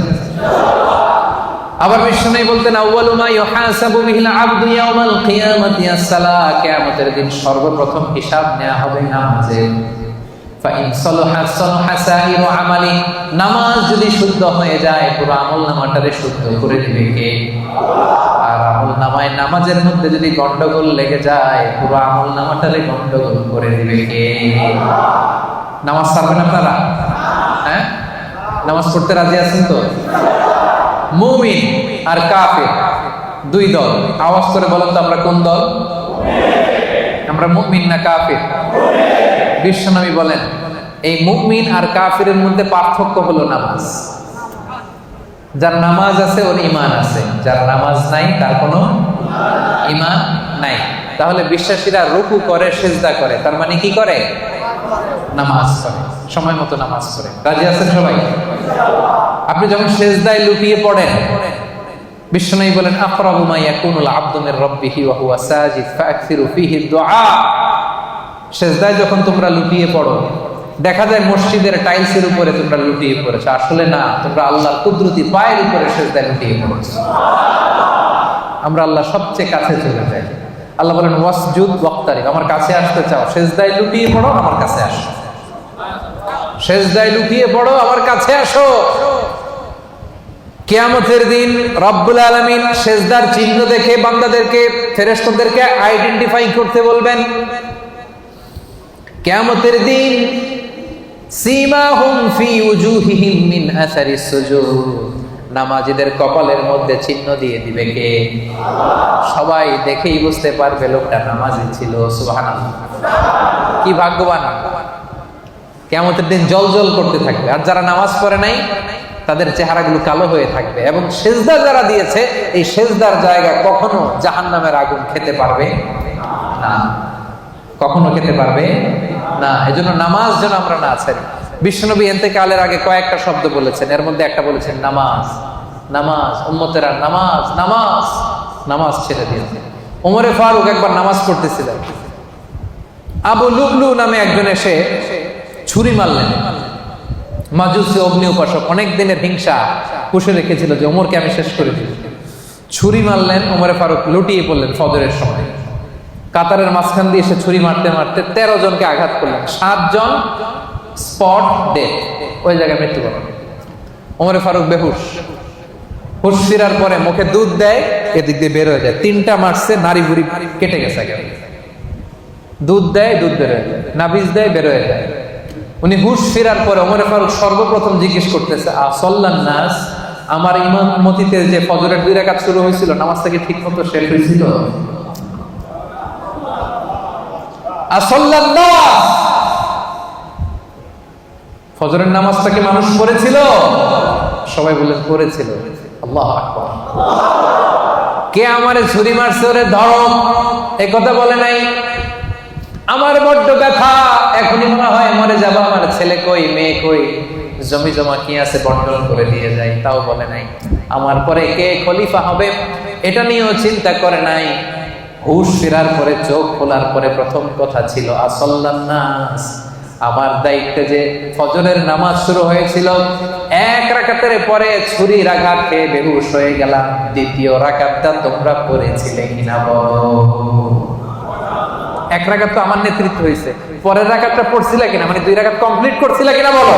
আবার বিষ্ণু বলতেন আউয়ালু মা ইউহাসাবু বিহিল আবদু ইয়াউমাল কিয়ামাতি as-সালাহ, কিয়ামতের দিন সর্বপ্রথম হিসাব নেওয়া হবে নামাজে। ফাইন সালাহা সালাহা সাইরু আমালি, নামাজ যদি শুদ্ধ হয়ে যায় পুরো আমলনামাটারে শুদ্ধ করে দিবে কে? আর আমলনামায় নামাজের মধ্যে যদি গন্ডগোল লেগে যায় পুরো আমলনামাটারে গন্ডগোল করে দিবে কে? নামাজ ছাড়বেন আপনারা? হ্যাঁ, নামাজ পড়তে রাজি আছেন তো? মুমিন আর কাফের দুই দল। আওয়াজ করে বলেন তো আমরা কোন দল? আমরা মুমিন না কাফের? বিশ্বনবী বলেন এই মুমিন আর কাফেরের মধ্যে পার্থক্য হলো নামাজ। যার নামাজ আছে ওর ঈমান আছে, যার নামাজ নাই তার কোনো ঈমান নাই। তাহলে বিশ্বাসীরা রুকু করে সিজদা করে, তার মানে কি করে? নামাজ পড়ে, সময় মতো নামাজ পড়ে। রাজি আছেন সবাই? আপনি যখন সিজদায় লুটিয়ে পড়েন বিশ্বনবী বলেন আকরাবু মা ইয়াকুনুল আবদু মির রাব্বিহি ওয়া হুয়া সাজিদ ফাআকসিরু ফীহি দুআ। সিজদায় যখন তোমরা লুটিয়ে পড়ো দেখা যায় মসজিদের টাইলসের উপরে তোমরা লুটিয়ে পড়েছো, আসলে না, তোমরা আল্লাহর কুদরতি পায়ের উপরে সিজদায় লুটিয়ে পড়েছো। আমরা আল্লাহ সবচেয়ে কাছে চলে যাই। আল্লাহ বলেন ওয়াসজুদ ওয়াক্তারিব, আমার কাছে আসতে চাও সিজদায় লুটিয়ে পড়ো, আমার কাছে আসো। সিজদায় লুটিয়ে পড়ো, আমার কাছে আসো। কিয়ামতের দিন রব্বুল আলামিন সিজদার চিহ্ন দেখে বান্দাদেরকে, ফেরেশতাদেরকে আইডেন্টিফাই করতে বলবেন। কিয়ামতের দিন সীমাহুম ফি উজুহিহিম মিন আসারিস সুজুদ, নামাজীদের কপালের মধ্যে চিহ্ন দিয়ে দিবে কে? সবাই দেখেই বুঝতে পারবে লোকটা নামাজি ছিল। সুবহানাল্লাহ, কি ভাগ্যবান! কিয়ামতের দিন জ্বলজ্বল করতে থাকবে। আর যারা নামাজ পড়ে নাই তাদের চেহারাগুলো কালো হয়ে থাকবে। এবং সিজদা যারা দিয়েছে এই সিজদার জায়গা কখনো জাহান্নামের আগুন খেতে পারবে না, কখনো খেতে পারবে না। এজন্য নামাজ যেন আমরা না ছাড়ি। বিশ্বনবী ইন্তেকালের আগে কয়েকটা শব্দ বলেছেন, এর মধ্যে একটা বলেছেন নামাজ। নামাজ, উম্মতেরা নামাজ, নামাজ, নামাজ ছেড়ে দিয়েছে। ওমরে ফারুক একবার নামাজ পড়তেছিলেন, আবু লুবলু নামে একজন এসে ছুরি মারলেন। মাজুসি অগ্নি উপাসক, অনেক দিনের হিংসা পুষে রেখেছিল যে ওমরকে আমি শেষ করে দিই। ছুরি মারলেন, ওমরে ফারুক লুটিয়ে পড়লেন ফজরের সময়। কাতারের মাঝখান দিয়ে এসে ছুরি মারতে মারতে 13 জনকে আঘাত করলেন, 7 জন স্পট ডেথ, ওই জায়গায় মৃত্যুবরণ। ওমরে ফারুক বেহুশ, হুশ ফিরার পরে মুখে দুধ দেয়, এদিক দিয়ে বের হয়ে যায়। 3টা মারছে, নারী বুড়ি কেটে গেছে। দুধ দেয়, দুধ বের হয়ে যায়, নাবিজ দেয়, বের হয়ে যায়। উনি হুশ ফিরার পরে ওমরে ফারুক সর্বপ্রথম জিজ্ঞেস করতেছে আসল্লান নাস, আমার ইমামতিতে যে ফজরের 2 রাকাত শুরু হয়েছিল নামাজটা কি ঠিক মতো শেষ হয়েছিল? আসল্লান নাস, ফজরের নামাজটা কি মানুষ পড়েছিল? সবাই বললেন পড়েছিল। আল্লাহু আকবার। কে আমারে ছুরি মারছে ওরে ধরো, এই কথা বলে নাই। আমার বড্ড ব্যথা, এখনই মনে হয় মরে যাবো, আমার ছেলে কই, মেয়ে কই, জমি জমা কি আছে বন্টন করে দিয়ে যায়, তাও বলে নাই। আমার পরে কে খলিফা হবে এটা নিয়েও চিন্তা করে নাই। হুশ ফেরার পরে, চোখ খোলার পরে প্রথম কথা ছিল আসল্লান নাস, আমার দায়িত্বে যে ফজরের নামাজ শুরু হয়েছিল, 1 রাকাতের পরে ছুরির আঘাত খেয়ে বেহুশ হয়ে গেলাম। 2য় রাকাতটা তোমরা পড়েছিলে কিনা বলো? 1 রাকাত তো আমার নেতৃত্ব হয়েছে, পরের রাকাতটা পড়ছিলে কিনা, মানে 2 রাকাত কমপ্লিট করছিলে কিনা বলো?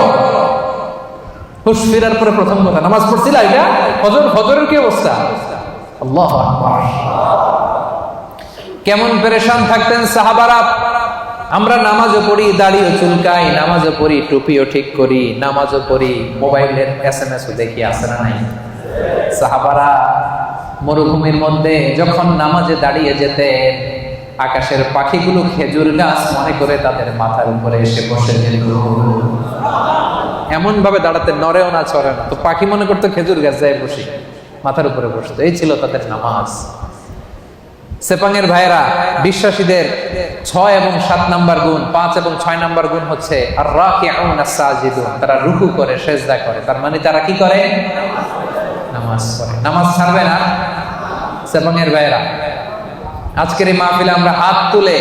হুশ ফেরার পরে প্রথম কথা, নামাজ পড়ছিল এটা ফজরের কি অবস্থা? আল্লাহু আকবার। কেমন পেরেশান থাকতেন সাহাবারা। আমরা নামাজও পড়ি, দাড়িও চুলকাই, নামাজও পড়ি, টুপিও ঠিক করি, নামাজও পড়ি, মোবাইলের SMS-ও দেখি, আছে না নাই? সাহাবারা মরুভূমির মধ্যে যখন নামাজে দাঁড়িয়ে যেতেন, আকাশের পাখিগুলো খেজুর গাছ মনে করে তাদের মাথার উপরে এসে বসে যেত। এমন ভাবে দাঁড়াতে, নড়েও না চড়ে না, তো পাখি মনে করতো খেজুর গাছ যায় বসে, মাথার উপরে বসতো। এই ছিল তাদের নামাজ। সেপাঙের ভাইয়েরা, বিশ্বাসীদের 6 এবং 7 নাম্বার গুণ, 5 এবং 6 নাম্বার গুণ হচ্ছে আর রাকিউন আস-সাজিদুন, তারা রুকু করে, সেজদা করে। তার মানে তারা কি করে? নামাজ পড়ে। নামাজ ছাড়বে না সেপাঙের ভাইয়েরা। আজকের এই মাহফিলে আমরা হাত তুলে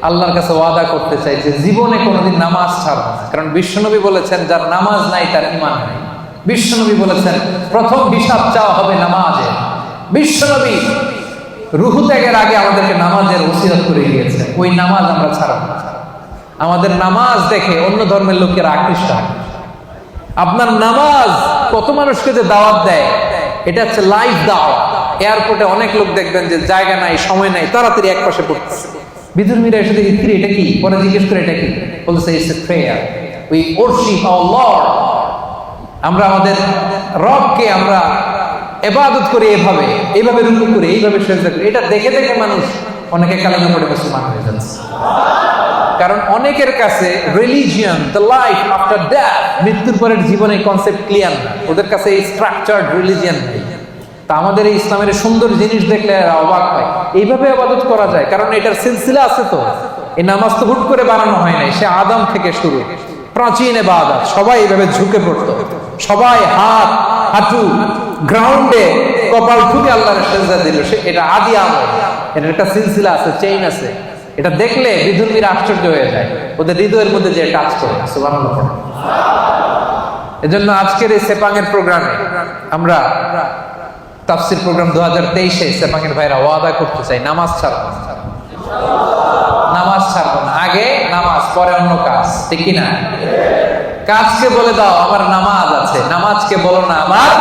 আল্লাহর কাছে ওয়াদা করতে চাই যে জীবনে কোনোদিন নামাজ ছাড়ব না। কারণ বিশ্বনবী বলেছেন, যার নামাজ নাই তার ঈমান নাই। বিশ্বনবী বলেছেন প্রথম হিসাব চাওয়া হবে নামাজে। বিশ্বনবী রূহ ত্যাগের আগে আমাদেরকে নামাজের ওসিয়ত করে দিয়েছেন, ওই নামাজ আমরা ছাড়ব না। আমাদের নামাজ দেখে অন্য ধর্মের লোকেরা আকৃষ্ট হয়। আপনার নামাজ কত মানুষকে যে দাওয়াত দেয়, এটা হচ্ছে লাইভ দাওয়াত। এয়ারপোর্টে অনেক লোক দেখবেন যে জায়গা নাই, সময় নাই, তাড়াতাড়ি এক পাশে পড়তেছে। বিধর্মীরা এসে দেখি এটা কি, পরে জিজ্ঞেস করে এটা কি, বলছে it's a prayer, we worship our lord. আমরা আমাদের রবকে আমরা ইবাদত করি, এইভাবে রুকু করি, এইভাবে সিজদা করি। এটা দেখে দেখে মানুষ অনেকে কালেমা পড়ে মুসলমান হয়ে যাচ্ছে। কারণ অনেকের কাছে religion, the life after death, মৃত্যুর পরের জীবনের কনসেপ্ট ক্লিয়ার না। ওদের কাছে এই স্ট্রাকচার্ড রিলিজিয়ন নেই। তা আমাদের এই ইসলামের সুন্দর জিনিস দেখলে অবাক হয়, এইভাবে ইবাদত করা যায়। কারণ এটার সিলসিলা আছে। তো এই নামাজ তো হুট করে বানানো হয় নাই, সে আদম থেকে শুরু, প্রাচীন ইবাদত। সবাই এইভাবে ঝুঁকে পড়তো, সবাই হাঁটু গ্রাউন্ডে কপাল ঠুকে আল্লাহর সিজদা দিল। এটা আদি আমল, এর একটা সিলসিলা আছে, চেইন আছে। এটা দেখলে বিধর্মীরা আশ্চর্য হয়ে যায়, ওদের হৃদয়ের মধ্যে যে টাচ করে। সুবহানাল্লাহ। এজন্য আজকের এই সেপাঙের প্রোগ্রামে আমরা তাফসীর প্রোগ্রাম 2023-এ সেপাঙের ভাইরা ওয়াদা করতে চাই, নামাজ ছাড়বো না। নামাজ ছাড়বো না। আগে নামাজ, পরে অন্য কাজ, ঠিক কি না? কাজকে বলে দাও আমার নামাজ আছে, নামাজকে বলো না আমার।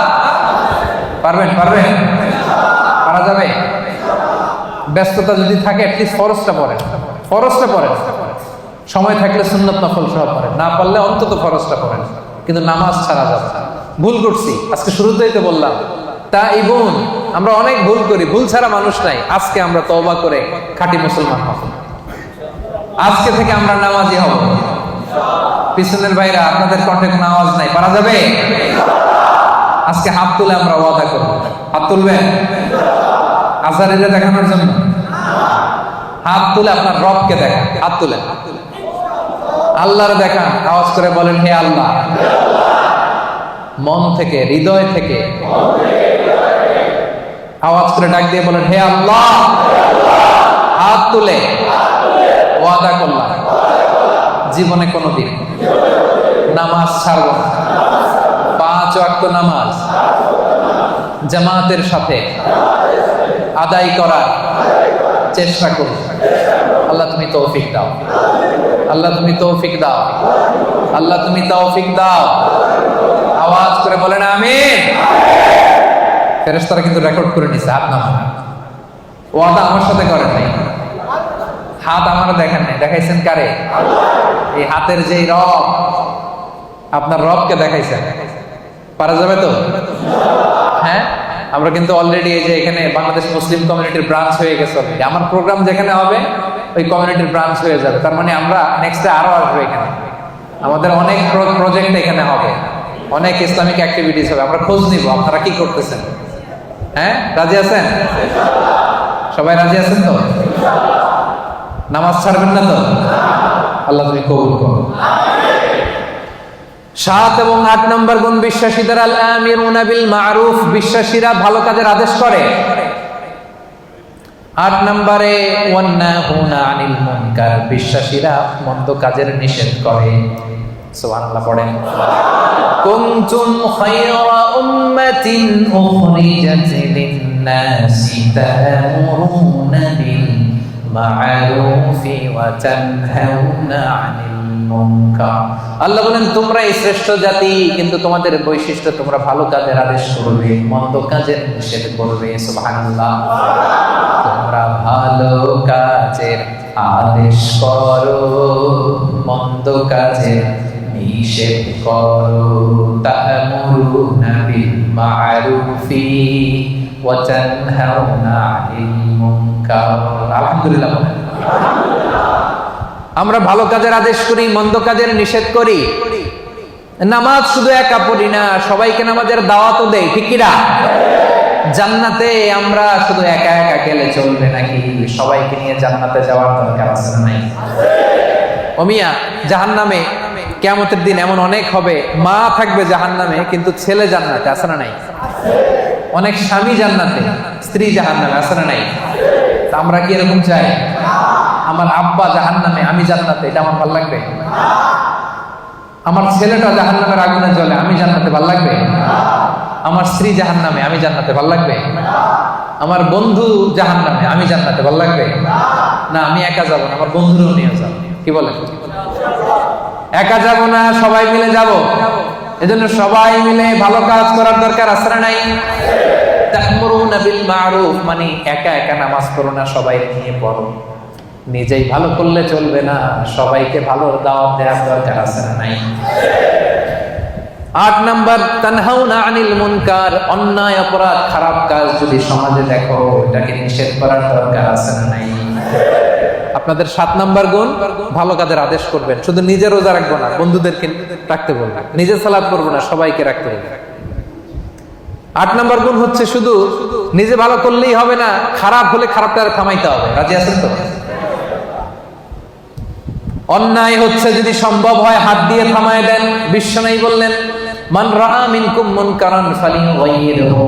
পারবেন? পারা যাবে? ব্যস্ততা যদি থাকে অ্যাটলিস্ট ফরজটা পড়েন। সময় থাকলে সুন্নত নফল সহ পড়েন, না পারলে অন্তত ফরজটা পড়েন, কিন্তু নামাজ ছাড়া যাবে না। ভুল করছি, আজকে শুরুতেই তো বললাম, তাইবুন, আমরা অনেক ভুল করি, ভুল ছাড়া মানুষ নাই। আজকে আমরা তওবা করে খাঁটি মুসলমান হব। আজকে থেকে আমরা নামাজি হব। পিছনের ভাইরা, আপনাদের কণ্ঠে কোনো আওয়াজ নাই, পারা যাবে? আজকে হাত তুলে আমরা ওয়াদা করব। হাত তুলবেন আজারিরে দেখানোর জন্য? হাত তুলে আপনার রবকে দেখান। হাত তুলেন, আল্লাহর দেখান, আওয়াজ করে বলেন হে আল্লাহ। মন থেকে, হৃদয় থেকে আওয়াজ করে ডাক দিয়ে বলেন হে আল্লাহ। হাত তুলে ওয়াদা করলাম জীবনে কোনোদিন নামাজ ছাড়ব না। 5 ওয়াক্ত নামাজ জামাতের সাথে আদায় করার চেষ্টা করব। আল্লাহ তুমি তৌফিক দাও, আল্লাহ তুমি তৌফিক দাও, আল্লাহ তুমি তৌফিক দাও। আওয়াজ করে বলেন আমিন। ফেরেশতারা কিন্তু রেকর্ড করে নিছে। হাত নামান। ওয়াদা আমার সাথে করেন নাই, হাত আমার দেখেন নাই, দেখাইছেন কারে? এই হাতের যেই রব, আপনার রবকে দেখাইছেন। পারা যাবে তো? হ্যাঁ, আমরা কিন্তু অলরেডি এই যে এখানে বাংলাদেশ মুসলিম কমিউনিটির ব্রাঞ্চ হয়ে গেছে। আমার প্রোগ্রাম যেখানে হবে ওই কমিউনিটির ব্রাঞ্চ হয়ে যাবে। তার মানে আমরা নেক্সটে আরো আসবো এখানে। আমাদের অনেক প্রজেক্ট এখানে হবে, অনেক ইসলামিক অ্যাক্টিভিটিস হবে। আমরা খোঁজ নিব আপনারা কি করতেছেন। হ্যাঁ, রাজি আছেন? সবাই রাজি আছেন তো? নামাজ ছাড়বেন না তো? আল্লাহ তুমি কবুল করো। 7 এবং 8 নম্বর গুণ বিশ্বাসীদের আল আমিরুনা বিল মারুফ, বিশ্বাসীরা ভালো কাজের আদেশ করে। 8 নম্বরে ওয়ান্নাহুনা আনিল মুনকার, বিশ্বাসীরা মন্দ কাজের নিষেধ করে। সুবহানাল্লাহ পড়েন। কুনতুম খায়রা উম্মাতিন উখরিজাত লিন-নাসি তা'মুরুনা বিল মা'রুফি ওয়া তানহাউনা আনিল মুনকার। আল্লাহ বলেন তোমরাই শ্রেষ্ঠ জাতি, কিন্তু তোমাদের বৈশিষ্ট্য তোমরা ভালো কাজের আদেশ করবে, মন্দ কাজের নিষেধ করবে। সুবহানাল্লাহ। তোমরা ভালো কাজের আদেশ করো, মন্দ কাজের নিষেধ করো। তা'মুরুনা বিল মা'রুফি ওয়া তানহাউনা আনিল মুনকার। আলহামদুলিল্লাহ। আমরা ভালো কাজের আদেশ করি, মন্দ কাজের নিষেধ করি। নামাজ শুধু একা পড়ি না, সবাইকে নামাজের দাওয়াতও দেই, ঠিক কি না? জান্নাতে আমরা শুধু একা একা গেলে চলবে নাকি? সবাইকে নিয়ে জান্নাতে যাওয়ার দরকার আছে না নাই? ও মিয়া, জাহান্নামে কিয়ামতের দিন এমন অনেক হবে, মা থাকবে জাহান্নামে কিন্তু ছেলে জান্নাতে, আছে না নাই? অনেক স্বামী জান্নাতে, স্ত্রী জাহান্নামে, আছে না নাই? আমরা কি এরকম চাই? আমার আব্বা জাহান্নামে, আমি জান্নাতে, এটা আমার ভালো লাগবে? আমার ছেলেটা জাহান্নামের আগুনে জ্বলে, আমি জান্নাতে, ভালো লাগবে? আমার স্ত্রী জাহান্নামে, আমি জান্নাতে, ভালো লাগবে? আমার বন্ধু জাহান্নামে, আমি জান্নাতে, ভালো লাগবে? না, আমি একা যাব না, আমার বন্ধুরাও নিয়ে যাবো। কি বলেন? একা যাব না, সবাই মিলে যাব। এজন্য সবাই মিলে ভালো কাজ করার দরকার আছে না নাই? তা'মুরুনা বিল মা'রুফ মানে একা একা নামাজ পড়ো না, সবাই নিয়ে পড়ো। নিজেই ভালো করলে চলবে না, সবাইকে ভালো দাওয়াত দেওয়ার দরকার আছে না নাই? 8 নাম্বার, তানহাউনা আনিল মুনকার, অন্যায় অপরাধ খারাপ কাজ যদি সমাজে দেখো, এটাকে নিষেধ করার দরকার আছে না নাই? আপনাদের 7 নাম্বার গুণ, ভালো কাজের আদেশ করবেন। শুধু নিজে রোজা রাখবো না, বন্ধুদেরকে রাখতে বলবেন। নিজে সালাত করবো না, সবাইকে রাখতে বলবেন। 8 নাম্বার গুণ হচ্ছে শুধু নিজে ভালো করলেই হবে না, খারাপ হলে খারাপটা থামাইতে হবে। রাজি আছেন তো? অন্যায় হচ্ছে যদি সম্ভব হয় হাত দিয়ে থামায় দেন। বিশ্বনবী বললেন, মান রাআ মিনকুম মুনকারান ফালিয়ুগাইয়িরহু